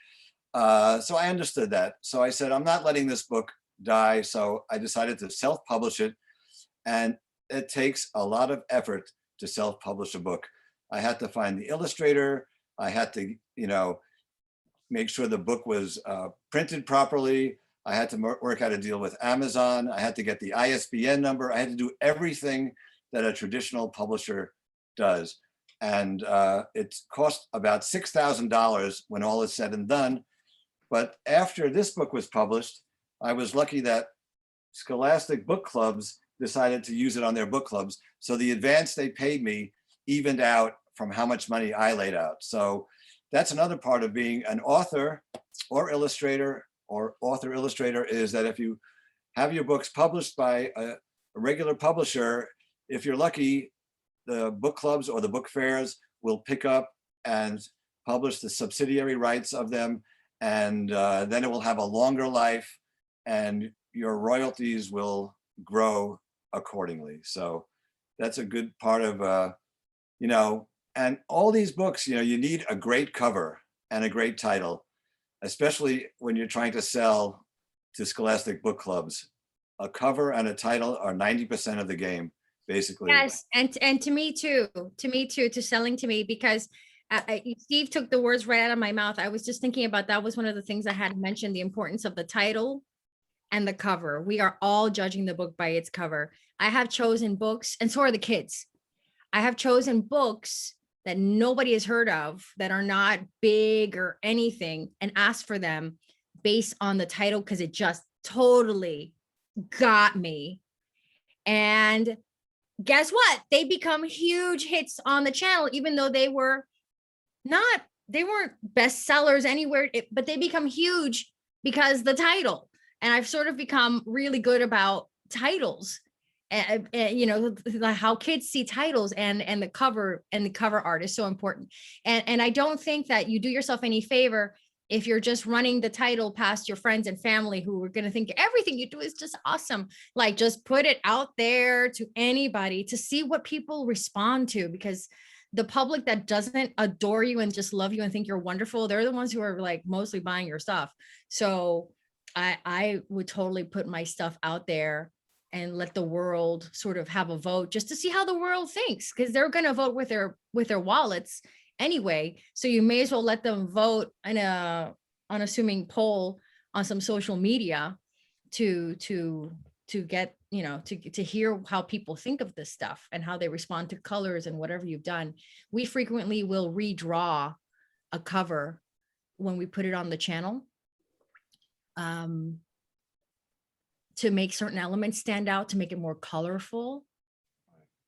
[SPEAKER 2] So I understood that. So I said, I'm not letting this book die. So I decided to self-publish it. And it takes a lot of effort to self-publish a book. I had to find the illustrator. I had to, make sure the book was printed properly. I had to work out a deal with Amazon. I had to get the ISBN number. I had to do everything that a traditional publisher does. And it cost about $6,000 when all is said and done. But after this book was published, I was lucky that Scholastic book clubs decided to use it on their book clubs. So the advance they paid me evened out from how much money I laid out. So that's another part of being an author or illustrator or author illustrator, is that if you have your books published by a regular publisher, if you're lucky, the book clubs or the book fairs will pick up and publish the subsidiary rights of them. And then it will have a longer life and your royalties will grow accordingly. So that's a good part of, and all these books, you need a great cover and a great title, especially when you're trying to sell to Scholastic book clubs. A cover and a title are 90% of the game, basically.
[SPEAKER 1] Yes, and to me too, to selling to me, because Steve took the words right out of my mouth. I was just thinking about that was one of the things I had mentioned, the importance of the title and the cover. We are all judging the book by its cover. I have chosen books, and so are the kids. I have chosen books that nobody has heard of, that are not big or anything, and asked for them based on the title because it just totally got me. And guess what? They become huge hits on the channel, even though they weren't bestsellers anywhere, but they become huge because the title. And I've sort of become really good about titles, and how kids see titles, and the cover art is so important. And I don't think that you do yourself any favor if you're just running the title past your friends and family who are going to think everything you do is just awesome. Like, just put it out there to anybody to see what people respond to, because the public that doesn't adore you and just love you and think you're wonderful, they're the ones who are like mostly buying your stuff. So I would totally put my stuff out there and let the world sort of have a vote, just to see how the world thinks, because they're going to vote with their wallets anyway. So you may as well let them vote in a unassuming poll on some social media to get, to hear how people think of this stuff and how they respond to colors and whatever you've done. We frequently will redraw a cover when we put it on the channel, to make certain elements stand out, to make it more colorful.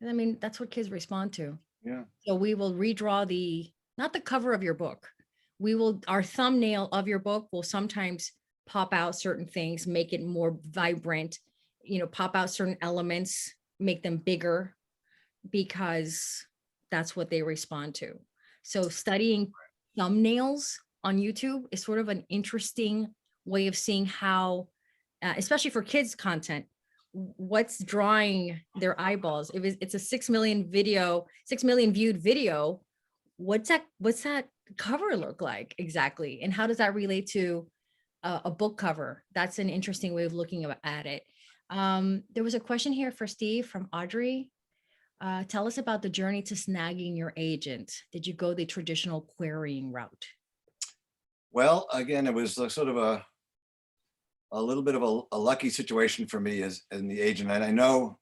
[SPEAKER 1] I mean, that's what kids respond to.
[SPEAKER 2] Yeah.
[SPEAKER 1] So we will redraw not the cover of your book. Our thumbnail of your book will sometimes pop out certain things, make it more vibrant, pop out certain elements, make them bigger, because that's what they respond to. So studying thumbnails on YouTube is sort of an interesting way of seeing how, especially for kids content, what's drawing their eyeballs. If it's a 6 million viewed video, what's that cover look like exactly? And how does that relate to a book cover? That's an interesting way of looking at it. There was a question here for Steve from Audrey. Tell us about the journey to snagging your agent. Did you go the traditional querying route?
[SPEAKER 2] Well, again, it was sort of a little bit of a lucky situation for me as in the agent. And I know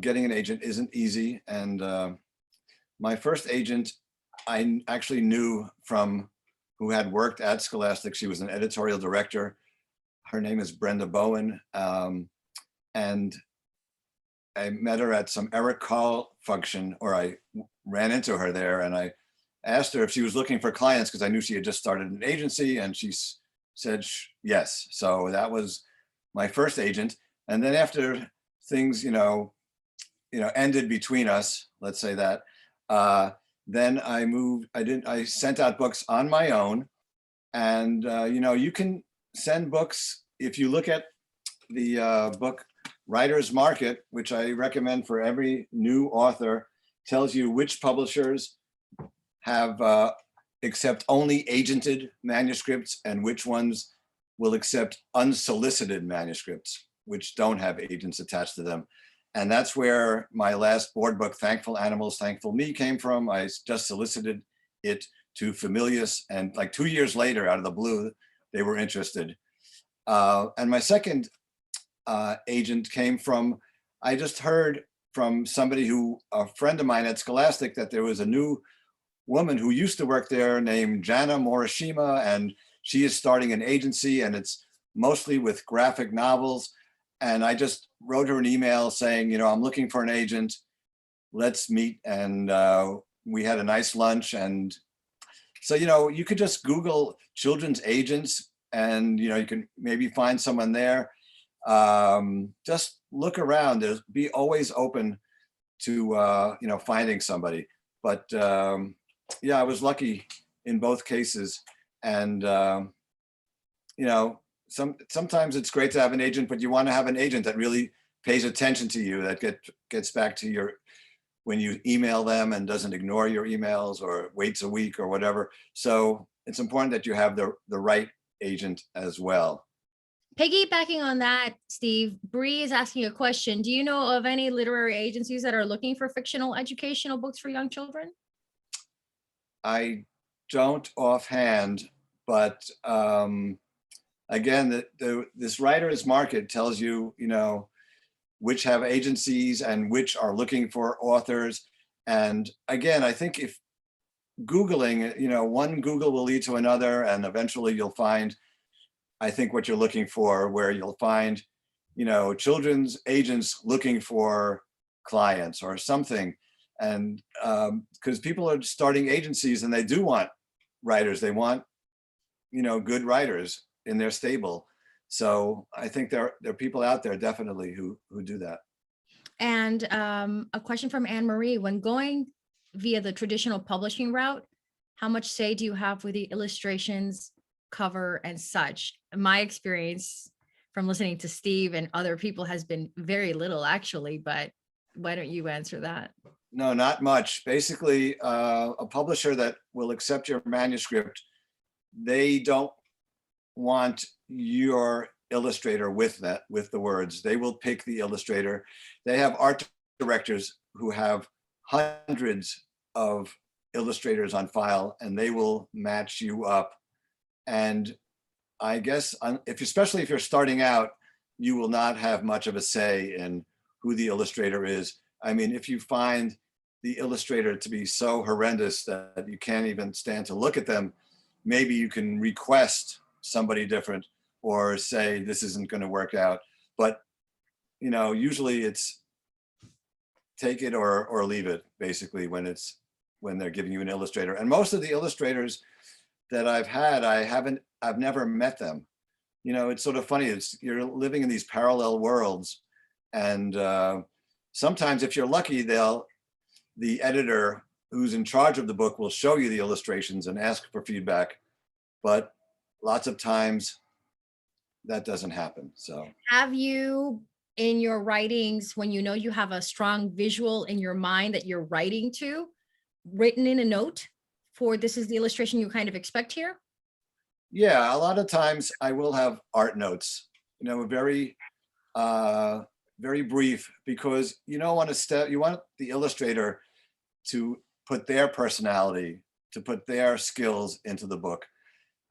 [SPEAKER 2] getting an agent isn't easy. And my first agent, I actually knew from who had worked at Scholastic. She was an editorial director. Her name is Brenda Bowen. And I met her at some Eric Carle function, or I ran into her there, and I asked her if she was looking for clients, because I knew she had just started an agency, and she said yes. So that was my first agent. And then after things, ended between us, let's say that, then I moved, I sent out books on my own. And, you can send books, if you look at the book Writer's Market, which I recommend for every new author, tells you which publishers have accept only agented manuscripts and which ones will accept unsolicited manuscripts, which don't have agents attached to them. And that's where my last board book, Thankful Animals, Thankful Me, came from. I just solicited it to Familius, and like 2 years later, out of the blue, they were interested. And my second agent came from, I just heard from somebody who, a friend of mine at Scholastic, that there was a new woman who used to work there named Jana Morishima, and she is starting an agency, and it's mostly with graphic novels. And I just wrote her an email saying, you know, I'm looking for an agent. Let's meet. And we had a nice lunch. And so, you know, you could just Google children's agents and, you know, you can maybe find someone there. Just look around. There's, be always open to, you know, finding somebody. But yeah, I was lucky in both cases. And, you know, sometimes it's great to have an agent, but you want to have an agent that really pays attention to you, that gets back to your, when you email them and doesn't ignore your emails or waits a week or whatever. So it's important that you have the right agent as well.
[SPEAKER 1] Piggybacking on that, Steve, Bree is asking a question. Do you know of any literary agencies that are looking for fictional educational books for young children?
[SPEAKER 2] I don't offhand, but again, this writer's market tells you, you know, which have agencies and which are looking for authors. And again, I think if Googling, you know, one Google will lead to another, and eventually you'll find, I think, what you're looking for, where you'll find, you know, children's agents looking for clients or something. And because people are starting agencies and they do want writers, they want, you know, good writers in their stable. So I think there are people out there definitely who do that.
[SPEAKER 1] And a question from Anne Marie: when going via the traditional publishing route, how much say do you have with the illustrations, cover, and such? My experience from listening to Steve and other people has been very little, actually, but why don't you answer that?
[SPEAKER 2] No, not much. Basically, a publisher that will accept your manuscript, they don't want your illustrator with that, with the words. They will pick the illustrator. They have art directors who have hundreds of illustrators on file, and they will match you up. And I guess especially if you're starting out, you will not have much of a say in who the illustrator is. I mean, if you find the illustrator to be so horrendous that you can't even stand to look at them, maybe you can request somebody different or say this isn't going to work out. But, you know, usually it's take it or leave it, basically, when they're giving you an illustrator. And most of the illustrators that I've had, I've never met them. You know, it's sort of funny. You're living in these parallel worlds, and sometimes if you're lucky, the editor who's in charge of the book will show you the illustrations and ask for feedback. But lots of times that doesn't happen. So
[SPEAKER 1] Have you, in your writings, when you know you have a strong visual in your mind that you're writing to, written in a note for this is the illustration you kind of expect here?
[SPEAKER 2] yeah, a lot of times I will have art notes, you know, very brief, because you don't want to you want the illustrator to put their personality, to put their skills into the book.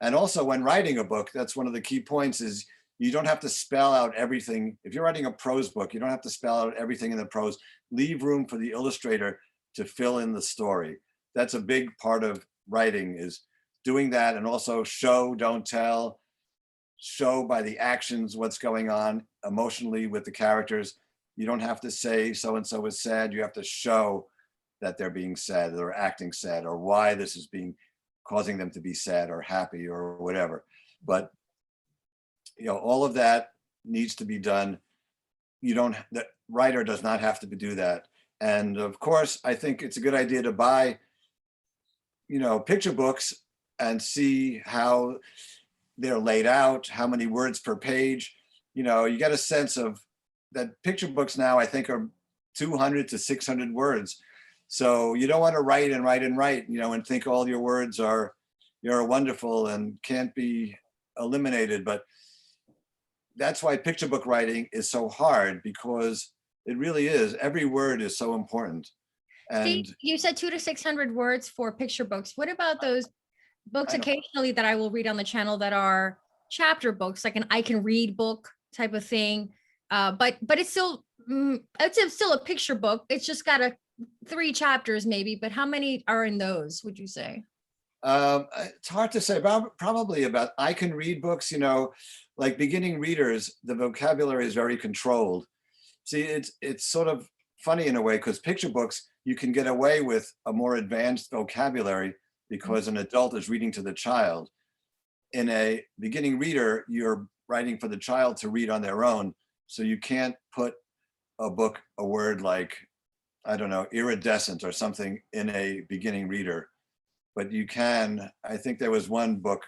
[SPEAKER 2] And also when writing a book, that's one of the key points, is you don't have to spell out everything. If you're writing a prose book, you don't have to spell out everything in the prose. Leave room for the illustrator to fill in the story. That's a big part of writing, is doing that. And also show, don't tell. Show by the actions what's going on emotionally with the characters. You don't have to say so-and-so is sad. You have to show that they're being sad, they're acting sad, or why this is causing them to be sad or happy or whatever. But, you know, all of that needs to be done. The writer does not have to do that. And of course, I think it's a good idea to buy, you know, picture books and see how they're laid out, how many words per page. You know, you get a sense of that. Picture books now, I think, are 200 to 600 words. So you don't want to write and write and write, you know, and think all your words are you're wonderful and can't be eliminated. But that's why picture book writing is so hard, because it really is. Every word is so important. And
[SPEAKER 1] See, you said 200 to 600 words for picture books. What about those books
[SPEAKER 2] I know.
[SPEAKER 1] occasionally that I will read on the channel that are chapter books, like an I can read book type of thing? But it's still still a picture book. It's just got 3 chapters maybe. But how many are in those, would you say?
[SPEAKER 2] It's hard to say. Probably about, I can read books, like beginning readers, the vocabulary is very controlled. See, it's sort of funny in a way, because picture books, you can get away with a more advanced vocabulary because an adult is reading to the child. In a beginning reader, you're writing for the child to read on their own. So you can't put a word like, I don't know, iridescent or something in a beginning reader. But you can, I think there was one book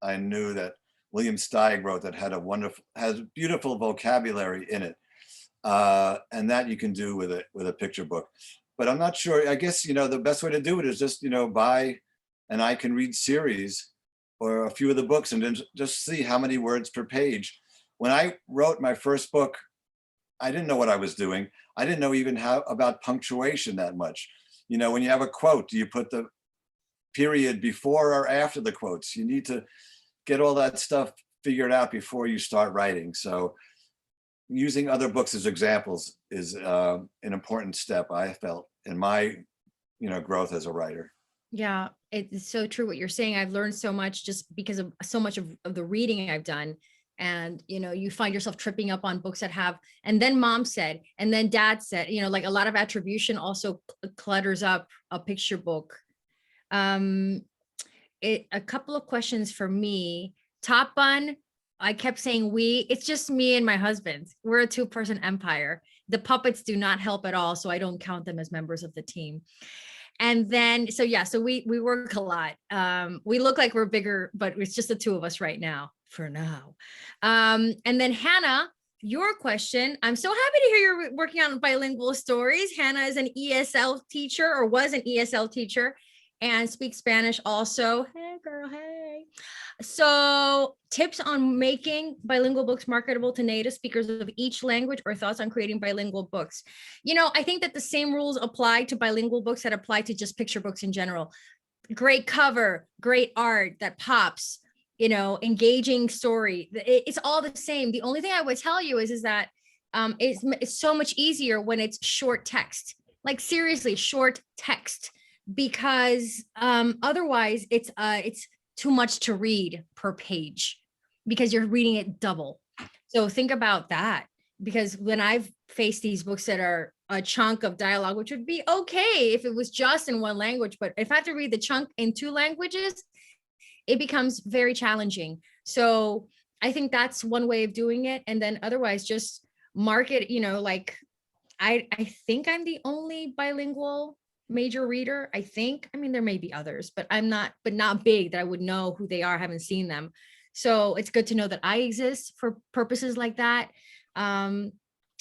[SPEAKER 2] I knew that William Steig wrote that has beautiful vocabulary in it. And that you can do with a picture book. But I'm not sure, I guess, the best way to do it is just, buy an I can read series or a few of the books and then just see how many words per page. When I wrote my first book, I didn't know what I was doing. I didn't know even about punctuation that much. When you have a quote, do you put the period before or after the quotes? You need to get all that stuff figured out before you start writing. So using other books as examples is an important step, I felt, in my growth as a writer.
[SPEAKER 1] Yeah, it's so true what you're saying. I've learned so much just because of so much of the reading I've done. And, you find yourself tripping up on books that have, and then mom said, and then dad said, like a lot of attribution also clutters up a picture book. A couple of questions for me. Top Bun, I kept saying it's just me and my husband. We're a 2-person empire. The puppets do not help at all, so I don't count them as members of the team. And then, so we work a lot. We look like we're bigger, but it's just the 2 of us right now, for now. And then Hannah, your question, I'm so happy to hear you're working on bilingual stories. Hannah is an ESL teacher, or was an ESL teacher, and speaks Spanish also. Hey girl, hey. So tips on making bilingual books marketable to native speakers of each language, or thoughts on creating bilingual books. I think that the same rules apply to bilingual books that apply to just picture books in general. Great cover, great art that pops, engaging story. It's all the same. The only thing I would tell you is that it's so much easier when it's short text, like seriously short text, because otherwise it's too much to read per page because you're reading it double. So think about that, because when I've faced these books that are a chunk of dialogue, which would be okay if it was just in one language, but if I have to read the chunk in 2 languages, it becomes very challenging. So I think that's one way of doing it. And then otherwise just market, like I think I'm the only bilingual major reader, I think. I mean, there may be others, but not big that I would know who they are. I haven't seen them. So it's good to know that I exist for purposes like that. And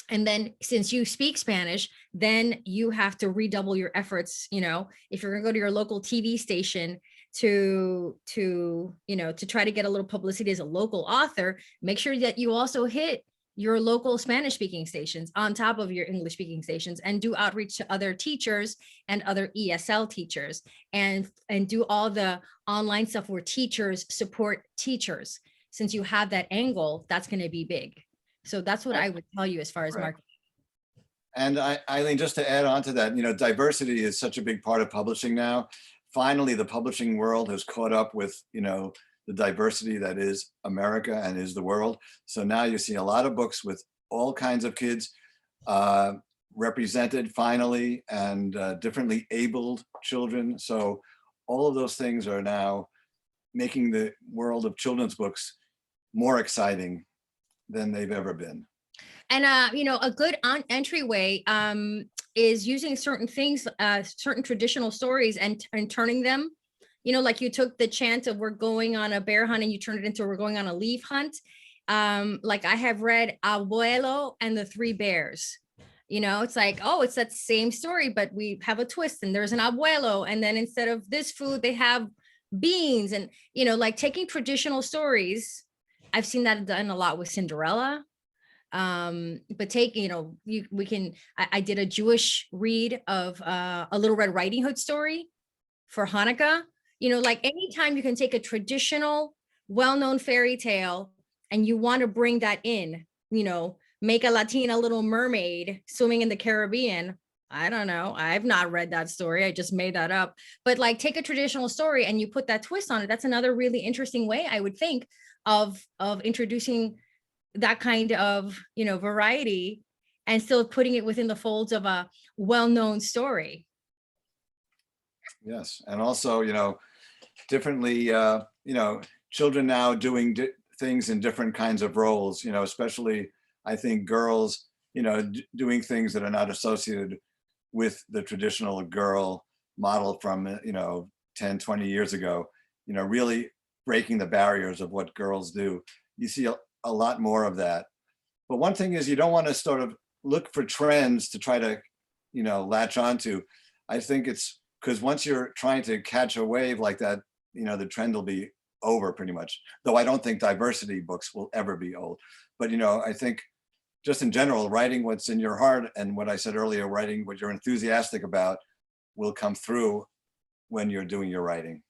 [SPEAKER 1] then since you speak Spanish, then you have to redouble your efforts. If you're gonna go to your local TV station to try to get a little publicity as a local author, make sure that you also hit your local Spanish speaking stations on top of your English speaking stations, and do outreach to other teachers and other ESL teachers, and do all the online stuff where teachers support teachers. Since you have that angle, that's going to be big. So that's what I would tell you as far as marketing.
[SPEAKER 2] And Eileen, just to add on to that, diversity is such a big part of publishing now. Finally, the publishing world has caught up with, the diversity that is America and is the world. So now you see a lot of books with all kinds of kids represented finally, and differently abled children. So all of those things are now making the world of children's books more exciting than they've ever been.
[SPEAKER 1] And a good entryway is using certain things, certain traditional stories, and turning them, like you took the chant of we're going on a bear hunt and you turned it into we're going on a leaf hunt. Like I have read Abuelo and the 3 Bears. It's like, oh, it's that same story, but we have a twist, and there's an abuelo, and then instead of this food, they have beans and, you know, like taking traditional stories. I've seen that done a lot with Cinderella. But take, you know, I did a Jewish read of a Little Red Riding Hood story for Hanukkah. You know, like anytime you can take a traditional, well-known fairy tale and you want to bring that in, you know, make a Latina Little Mermaid swimming in the Caribbean. I don't know. I've not read that story. I just made that up. But like take a traditional story and you put that twist on it. That's another really interesting way, I would think, of introducing that kind of, you know, variety and still putting it within the folds of a well-known story.
[SPEAKER 2] Yes, and also, you know, differently, you know, children now doing things in different kinds of roles, you know, especially I think girls, you know, doing things that are not associated with the traditional girl model from, you know, 10, 20 years ago, you know, really breaking the barriers of what girls do. You see a lot more of that. But one thing is you don't want to sort of look for trends to try to, you know, latch onto. I think it's because once you're trying to catch a wave like that, you know, the trend will be over pretty much. Though I don't think diversity books will ever be old. But, you know, I think just in general, writing what's in your heart and what I said earlier, writing what you're enthusiastic about will come through when you're doing your writing.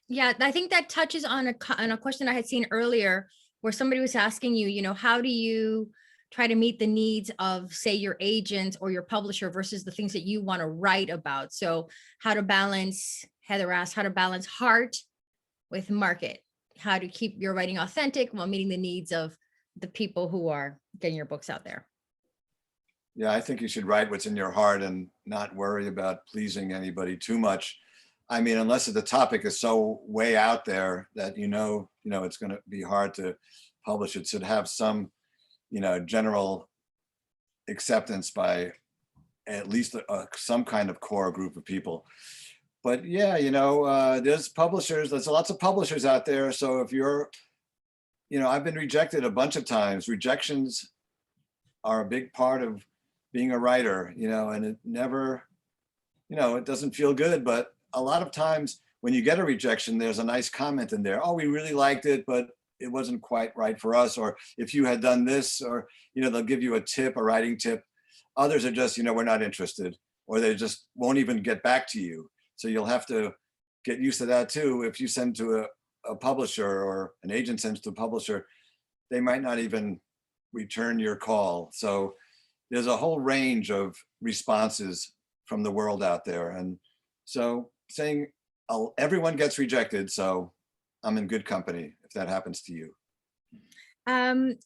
[SPEAKER 1] Yeah, I think that touches on a question I had seen earlier where somebody was asking you, you know, how do you try to meet the needs of, say, your agent or your publisher versus the things that you want to write about? So how to balance, Heather asked, how to balance heart with market, how to keep your writing authentic while meeting the needs of the people who are getting your books out there.
[SPEAKER 2] Yeah, I think you should write what's in your heart and not worry about pleasing anybody too much. I mean, unless the topic is so way out there that you know it's going to be hard to publish. It should have some, you know, general acceptance by at least some kind of core group of people. But yeah, you know, there's lots of publishers out there. So if you're, you know, I've been rejected a bunch of times. Rejections are a big part of being a writer, you know, and it never, you know, it doesn't feel good, but a lot of times when you get a rejection, there's a nice comment in there. Oh, we really liked it, but it wasn't quite right for us. Or if you had done this, or, you know, they'll give you a tip, a writing tip. Others are just, you know, we're not interested, or they just won't even get back to you. So you'll have to get used to that too. If you send to a publisher or an agent sends to a publisher, they might not even return your call. So there's a whole range of responses from the world out there. And so saying everyone gets rejected, so I'm in good company if that happens to you.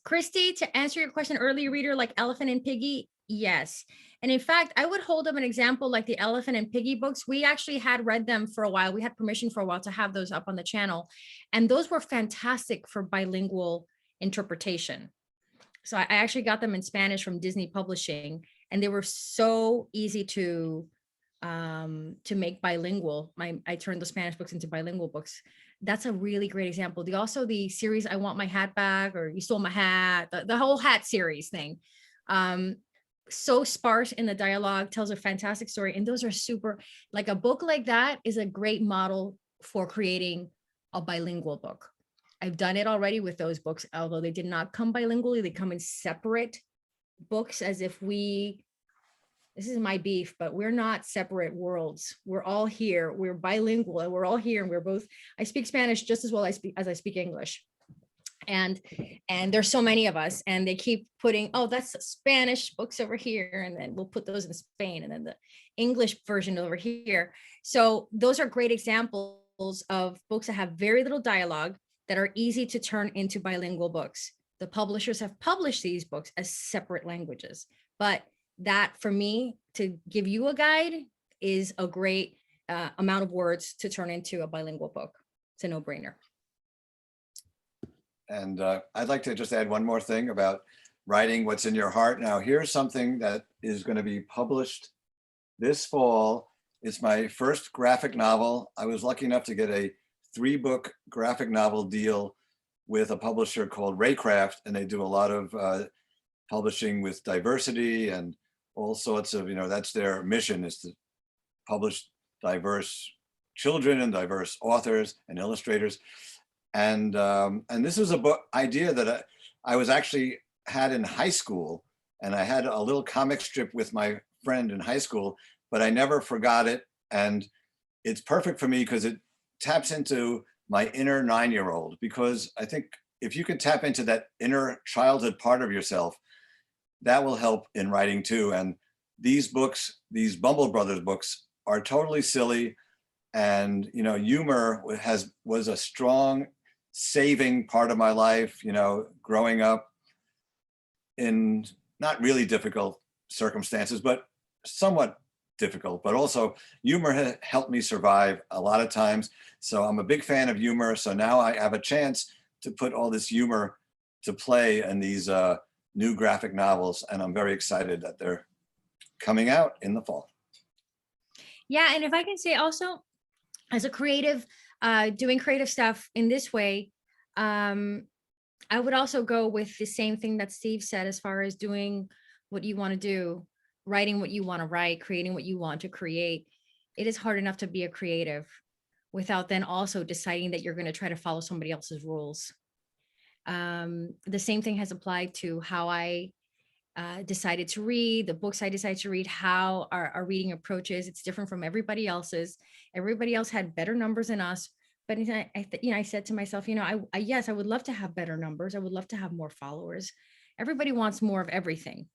[SPEAKER 1] Christy, to answer your question, early reader like Elephant and Piggy, yes. And in fact, I would hold up an example like the Elephant and Piggy books. We actually had read them for a while. We had permission for a while to have those up on the channel. And those were fantastic for bilingual interpretation. So I actually got them in Spanish from Disney Publishing, and they were so easy to make bilingual. I turned the Spanish books into bilingual books. That's a really great example. The series, I Want My Hat Back, or You Stole My Hat, the whole hat series thing. So sparse in the dialogue, tells a fantastic story. And those are super, like a book like that is a great model for creating a bilingual book. I've done it already with those books, although they did not come bilingually. They come in separate books, as if this is my beef, but we're not separate worlds. We're all here. We're bilingual and we're all here. And I speak Spanish just as well as I speak English. And there's so many of us, and they keep putting, oh, that's Spanish books over here. And then we'll put those in Spain, and then the English version over here. So those are great examples of books that have very little dialogue that are easy to turn into bilingual books. The publishers have published these books as separate languages, but that, for me, to give you a guide, is a great amount of words to turn into a bilingual book. It's a no-brainer.
[SPEAKER 2] And I'd like to just add one more thing about writing what's in your heart. Now, here's something that is going to be published this fall. It's my first graphic novel. I was lucky enough to get a 3-book graphic novel deal with a publisher called Raycraft, and they do a lot of publishing with diversity and all sorts of, you know, that's their mission, is to publish diverse children and diverse authors and illustrators. And this was a book idea that I was actually had in high school, and I had a little comic strip with my friend in high school, but I never forgot it. And it's perfect for me because it taps into my inner 9-year-old, because I think if you can tap into that inner childhood part of yourself, that will help in writing too. And these books, these Bumble Brothers books, are totally silly, and humor was a strong saving part of my life, growing up in not really difficult circumstances, but somewhat difficult, but also humor helped me survive a lot of times. So I'm a big fan of humor. So now I have a chance to put all this humor to play in these new graphic novels, and I'm very excited that they're coming out in the fall.
[SPEAKER 1] Yeah, and if I can say also, as a creative, doing creative stuff in this way, I would also go with the same thing that Steve said, as far as doing what you want to do, writing what you want to write, creating what you want to create. It is hard enough to be a creative without then also deciding that you're going to try to follow somebody else's rules. The same thing has applied to how I decided to read, the books I decided to read, how our reading approaches. It's different from everybody else's. Everybody else had better numbers than us. But I said to myself, yes, I would love to have better numbers. I would love to have more followers. Everybody wants more of everything.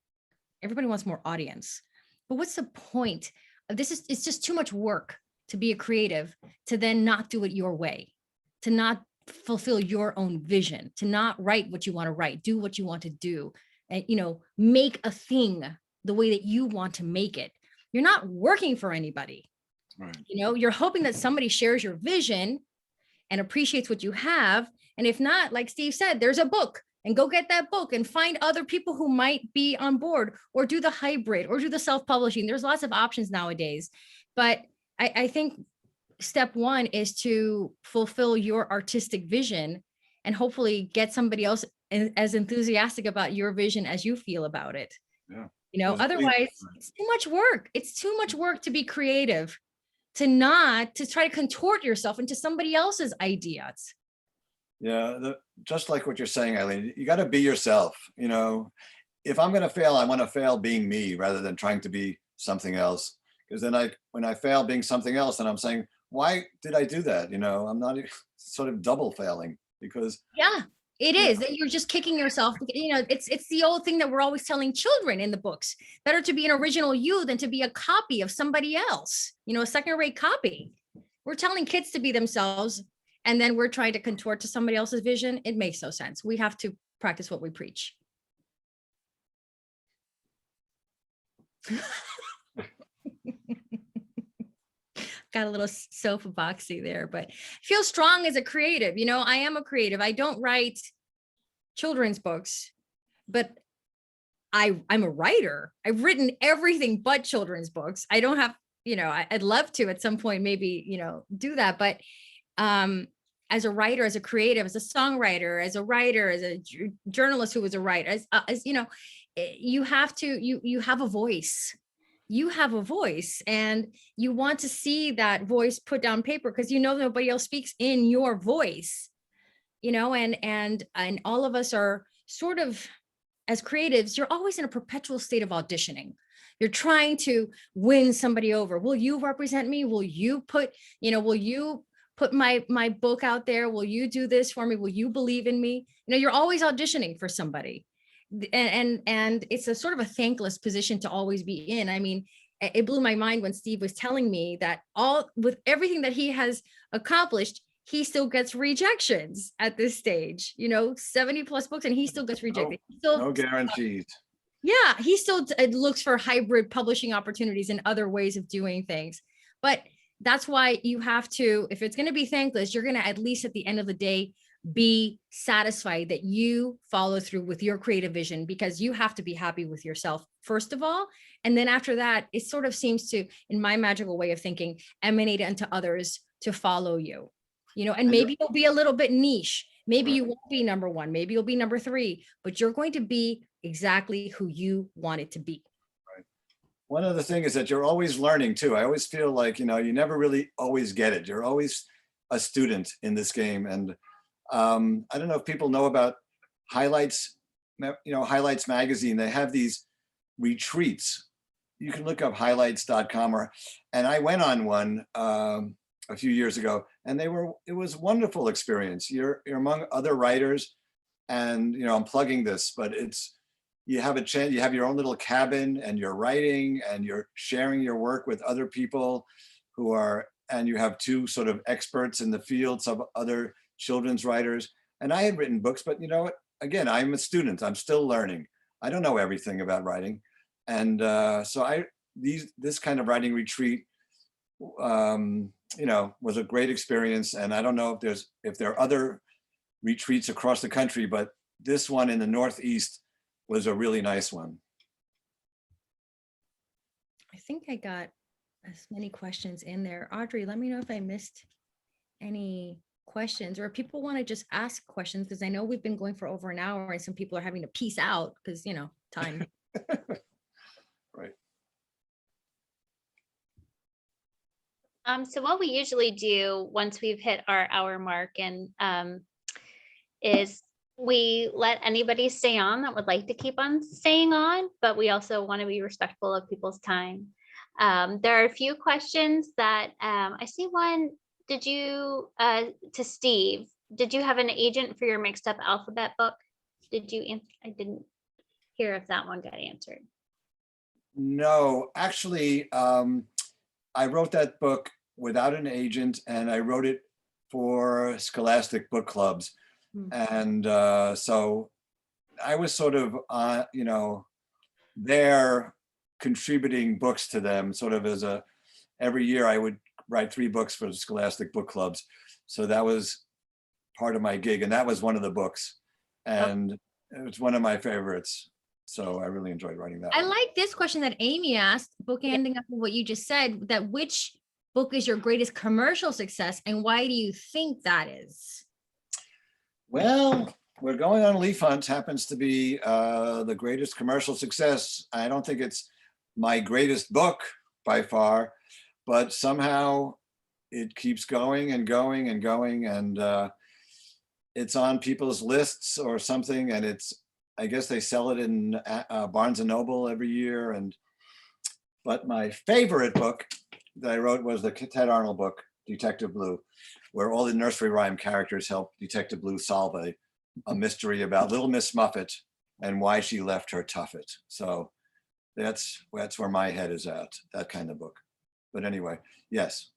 [SPEAKER 1] Everybody wants more audience. But what's the point of this? It's just too much work to be a creative, to then not do it your way, to not fulfill your own vision, to not write what you want to write, do what you want to do, and make a thing the way that you want to make it. You're not working for anybody. Right. You're hoping that somebody shares your vision and appreciates what you have. And if not, like Steve said, there's a book, and go get that book and find other people who might be on board, or do the hybrid, or do the self-publishing. There's lots of options nowadays. But I think step one is to fulfill your artistic vision, and hopefully get somebody else as enthusiastic about your vision as you feel about it. Yeah. Otherwise it's too much work. It's too much work to be creative, to try to contort yourself into somebody else's ideas.
[SPEAKER 2] Yeah, just like what you're saying, Eileen, you got to be yourself. If I'm going to fail, I want to fail being me rather than trying to be something else. Because then when I fail being something else, then I'm saying, why did I do that? I'm not sort of double failing, because
[SPEAKER 1] yeah, it is that you're just kicking yourself. It's the old thing that we're always telling children in the books: better to be an original you than to be a copy of somebody else, a second-rate copy. We're telling kids to be themselves, and then we're trying to contort to somebody else's vision. It makes no sense. We have to practice what we preach. Got a little soapboxy there, but feel strong as a creative. I am a creative. I don't write children's books, but I'm a writer. I've written everything but children's books. I don't have, I'd love to at some point maybe, do that. But as a writer, as a creative, as a songwriter, as a writer, as a journalist who was a writer, as you have a voice. You have a voice, and you want to see that voice put down paper, because nobody else speaks in your voice, and all of us are sort of, as creatives, you're always in a perpetual state of auditioning. You're trying to win somebody over. Will you represent me? Will you put my book out there? Will you do this for me? Will you believe in me? You're always auditioning for somebody. And it's a sort of a thankless position to always be in. I mean, it blew my mind when Steve was telling me that with everything that he has accomplished, he still gets rejections at this stage, 70 plus books, and he still gets rejected.
[SPEAKER 2] No guarantees.
[SPEAKER 1] Yeah, he still looks for hybrid publishing opportunities and other ways of doing things. But that's why you have to, if it's going to be thankless, you're going to, at least at the end of the day, be satisfied that you follow through with your creative vision, because you have to be happy with yourself first of all. And then after that, it sort of seems to, in my magical way of thinking, emanate into others to follow you, and maybe you'll be a little bit niche. Maybe you won't be number one, maybe you'll be number three, but you're going to be exactly who you want it to be.
[SPEAKER 2] Right. one other thing is that you're always learning too. I always feel like, you know, you never really always get it. You're always a student in this game. And I don't know if people know about Highlights, you know, Highlights magazine. They have these retreats. You can look up highlights.com, and I went on one a few years ago, and it was a wonderful experience. You're among other writers, and you know, I'm plugging this, but you have a chance, you have your own little cabin, and you're writing and you're sharing your work with other people and you have two sort of experts in the field, some other children's writers. And I had written books, but you know what, again, I'm a student, I'm still learning. I don't know everything about writing. And so this kind of writing retreat, you know, was a great experience. And I don't know if there are other retreats across the country, but this one in the Northeast was a really nice one.
[SPEAKER 1] I think I got as many questions in there. Audrey, let me know if I missed any questions, or if people want to just ask questions, because I know we've been going for over an hour and some people are having to peace out because, you know, time.
[SPEAKER 2] Right.
[SPEAKER 5] So what we usually do once we've hit our hour mark and is we let anybody stay on that would like to keep on staying on, but we also want to be respectful of people's time. There are a few questions that I see one. Did you, to Steve, did you have an agent for your mixed up alphabet book? Did you answer? I didn't hear if that one got answered.
[SPEAKER 2] No, actually, I wrote that book without an agent, and I wrote it for Scholastic book clubs. And so I was sort of, you know, there contributing books to them, sort of every year I would write 3 books for the Scholastic book clubs. So that was part of my gig, and that was one of the books. And it was one of my favorites. So I really enjoyed writing that.
[SPEAKER 1] I
[SPEAKER 2] one.
[SPEAKER 1] like this question that Amy asked, bookending up with what you just said, that which book is your greatest commercial success and why do you think that is?
[SPEAKER 2] Well, we're going on a leaf hunt happens to be the greatest commercial success. I don't think it's my greatest book by far, but somehow it keeps going and going and going, and it's on people's lists or something, and I guess they sell it in Barnes and Noble every year. But my favorite book that I wrote was the Ted Arnold book, Detective Blue, where all the nursery rhyme characters help Detective Blue solve a mystery about Little Miss Muffet and why she left her Tuffet. So that's where my head is at, that kind of book. But anyway, yes.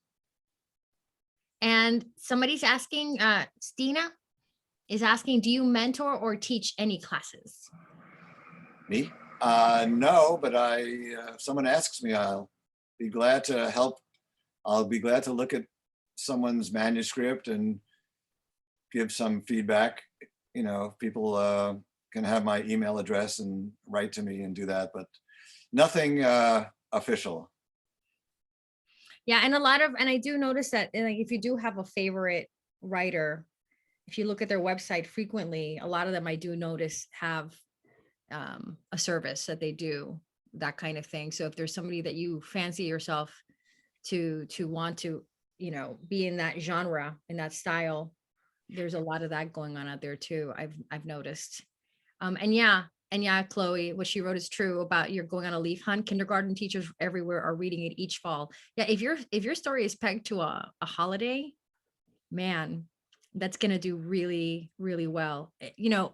[SPEAKER 1] And somebody's asking, Stina is asking, do you mentor or teach any classes?
[SPEAKER 2] Me? No, but if someone asks me, I'll be glad to help. I'll be glad to look at someone's manuscript and give some feedback. You know, people can have my email address and write to me and do that, but nothing official.
[SPEAKER 1] Yeah, and I do notice that, like, if you do have a favorite writer, if you look at their website frequently, a lot of them I do notice have a service that they do, that kind of thing. So if there's somebody that you fancy yourself to want to, you know, be in that genre, in that style, there's a lot of that going on out there too. I've noticed. And yeah, Chloe, what she wrote is true about you're going on a leaf hunt. Kindergarten teachers everywhere are reading it each fall. Yeah, if your story is pegged to a holiday, man, that's gonna do really, really well. You know,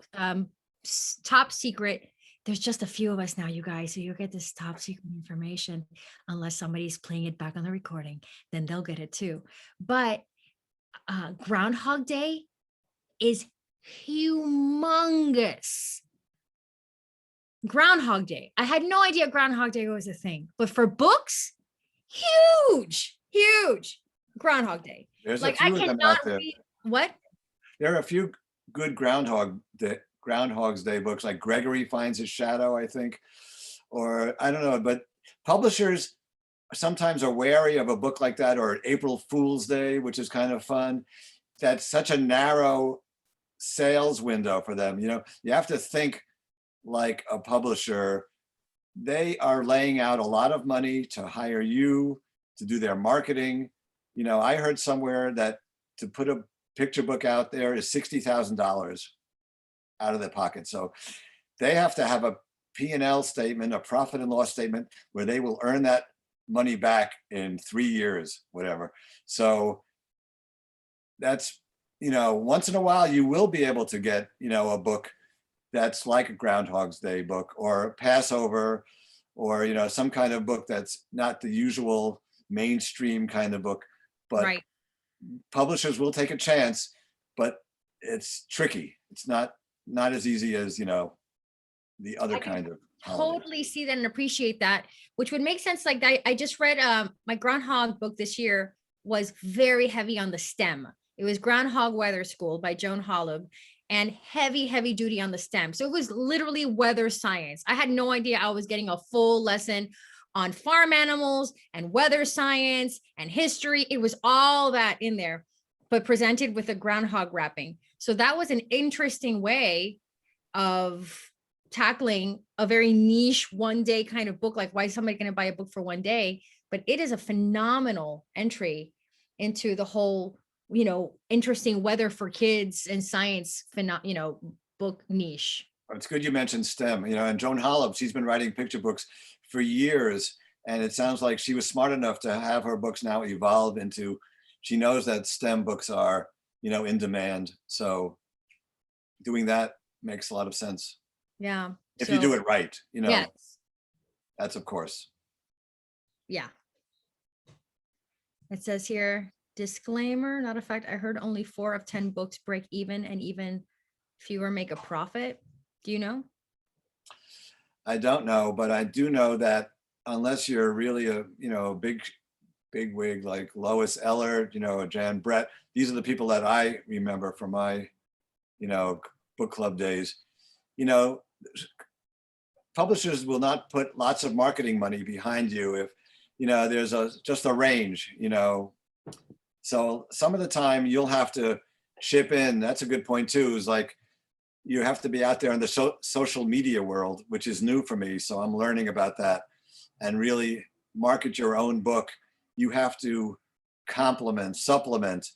[SPEAKER 1] top secret. There's just a few of us now, you guys, so you'll get this top secret information unless somebody's playing it back on the recording, then they'll get it too. But Groundhog Day is humongous. Groundhog Day. I had no idea Groundhog Day was a thing, but for books, huge Groundhog Day.
[SPEAKER 2] There's
[SPEAKER 1] Like,
[SPEAKER 2] a few
[SPEAKER 1] I
[SPEAKER 2] of them
[SPEAKER 1] cannot
[SPEAKER 2] out there.
[SPEAKER 1] read what?
[SPEAKER 2] There are a few good Groundhog's Day books, like Gregory Finds His Shadow, I think, or I don't know, but publishers sometimes are wary of a book like that, or April Fool's Day, which is kind of fun. That's such a narrow sales window for them. You know, you have to think like a publisher they are laying out a lot of money to hire you to do their marketing. You know, I heard somewhere that to put a picture book out there is $60,000 out of their pocket. So they have to have a P&L statement, a profit and loss statement, where they will earn that money back in 3 years, whatever. So that's, you know, once in a while you will be able to get, you know, a book that's like a Groundhog's Day book or Passover, or, you know, some kind of book that's not the usual mainstream kind of book. But
[SPEAKER 1] Right.
[SPEAKER 2] publishers will take a chance, but it's tricky. It's not as easy as, you know, the other
[SPEAKER 1] I can
[SPEAKER 2] kind of holiday.
[SPEAKER 1] Totally see that and appreciate that, which would make sense. Like I just read my Groundhog book this year was very heavy on the STEM. It was Groundhog Weather School by Joan Holub, and heavy duty on the STEM. So it was literally weather science. I had no idea I was getting a full lesson on farm animals and weather science and history. It was all that in there, but presented with a groundhog wrapping. So that was an interesting way of tackling a very niche one day kind of book. Like, why is somebody going to buy a book for one day? But it is a phenomenal entry into the whole, you know, interesting weather for kids and science, you know, book niche.
[SPEAKER 2] It's good you mentioned STEM, you know, and Joan Holub, she's been writing picture books for years. And it sounds like she was smart enough to have her books now evolve into, she knows that STEM books are, you know, in demand. So doing that makes a lot of sense.
[SPEAKER 1] Yeah.
[SPEAKER 2] If you do it right, you know,
[SPEAKER 1] Yes.
[SPEAKER 2] that's of course.
[SPEAKER 1] Yeah. It says here, disclaimer, not a fact. I heard only 4 of 10 books break even and even fewer make a profit. Do you know?
[SPEAKER 2] I don't know, but I do know that unless you're really a, you know, big wig like Lois Eller, you know, Jan Brett, these are the people that I remember from my, you know, book club days. You know, publishers will not put lots of marketing money behind you if, you know, there's just a range, you know. So some of the time you'll have to chip in. That's a good point too, is like, you have to be out there in the social media world, which is new for me. So I'm learning about that, and really market your own book. You have to supplement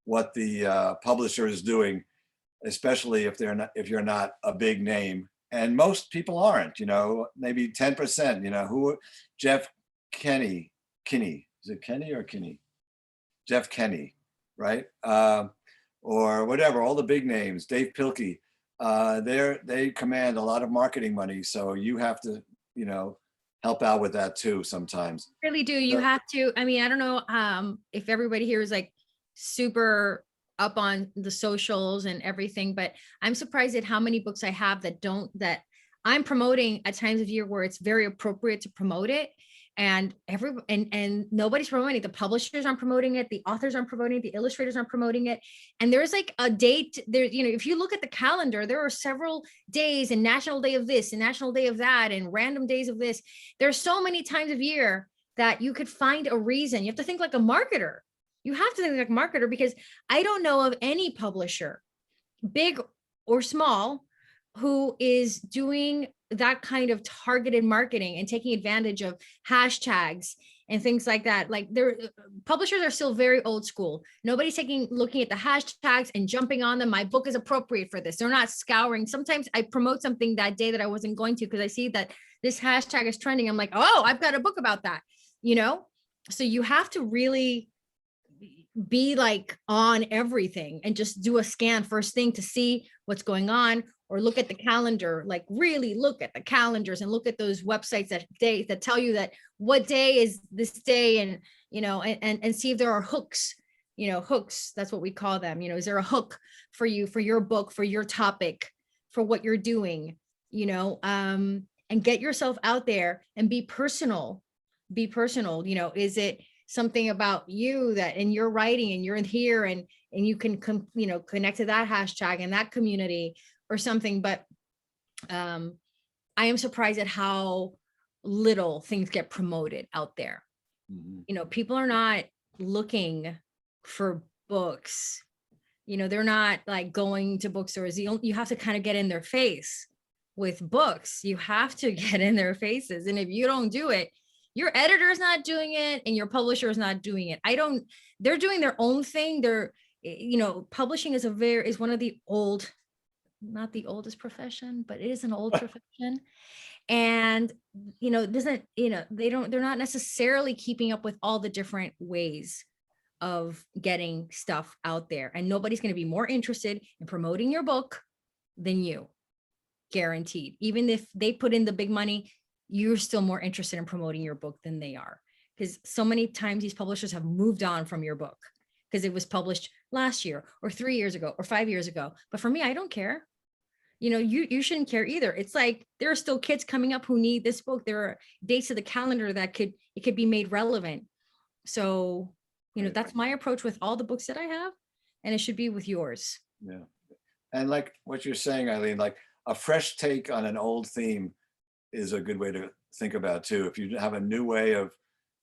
[SPEAKER 2] what the publisher is doing, especially if you're not a big name. And most people aren't, you know, maybe 10%, you know, Jeff Kinney, is it Kenny or Kinney? Jeff Kinney, right? Or whatever, all the big names, Dave Pilkey, they command a lot of marketing money. So you have to, you know, help out with that too sometimes.
[SPEAKER 1] Really do. You have to, I mean, I don't know if everybody here is like super up on the socials and everything, but I'm surprised at how many books I have that I'm promoting at times of year where it's very appropriate to promote it. And nobody's promoting it. The publishers aren't promoting it. The authors aren't promoting it. The illustrators aren't promoting it. And there's like a date there, you know, if you look at the calendar, there are several days, and National Day of this and National Day of that and random days of this. There's so many times of year that you could find a reason. You have to think like a marketer. You have to think like a marketer, because I don't know of any publisher, big or small, who is doing that kind of targeted marketing and taking advantage of hashtags and things like that. Like, publishers are still very old school. Nobody's looking at the hashtags and jumping on them. My book is appropriate for this. They're not scouring. Sometimes I promote something that day that I wasn't going to, because I see that this hashtag is trending. I'm like, oh, I've got a book about that, you know? So you have to really be like on everything and just do a scan first thing to see what's going on, or look at the calendar, like really look at the calendars and look at those websites that tell you that what day is this day, and, you know, and see if there are hooks, you know, hooks, that's what we call them. You know, is there a hook for you, for your book, for your topic, for what you're doing, you know, and get yourself out there and be personal, you know, is it something about you that in your writing and you're in here and you can you know, connect to that hashtag and that community or something. But I am surprised at how little things get promoted out there.
[SPEAKER 2] Mm-hmm.
[SPEAKER 1] You know, people are not looking for books. You know, they're not like going to bookstores. You have to kind of get in their face with books. You have to get in their faces. And if you don't do it, your editor's not doing it and your publisher is not doing it. They're doing their own thing. Publishing is one of the old, not the oldest profession, but it is an old profession. And, they're not necessarily keeping up with all the different ways of getting stuff out there. And nobody's going to be more interested in promoting your book than you, guaranteed. Even if they put in the big money, you're still more interested in promoting your book than they are. Because so many times these publishers have moved on from your book because it was published last year or 3 years ago or 5 years ago. But for me, I don't care. You shouldn't care either. It's like there are still kids coming up who need this book. There are dates of the calendar that could be made relevant. So, that's my approach with all the books that I have, and it should be with yours.
[SPEAKER 2] Yeah. And like what you're saying, Eileen, like a fresh take on an old theme is a good way to think about too. If you have a new way of,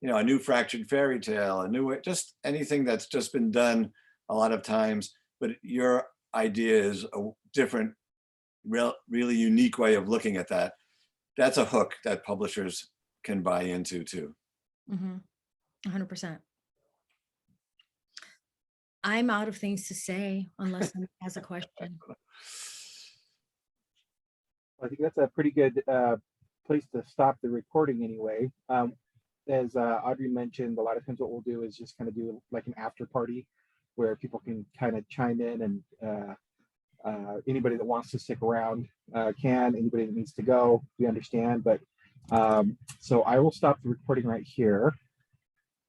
[SPEAKER 2] a new fractured fairy tale, a new way, just anything that's just been done a lot of times, but your idea is a different, really unique way of looking at that. That's a hook that publishers can buy into too.
[SPEAKER 1] 100%. I'm out of things to say unless someone has a question.
[SPEAKER 4] I think that's a pretty good place to stop the recording anyway. As Audrey mentioned, a lot of times what we'll do is just kind of do like an after party where people can kind of chime in, and anybody that wants to stick around can. Anybody that needs to go, we understand. But so I will stop the recording right here.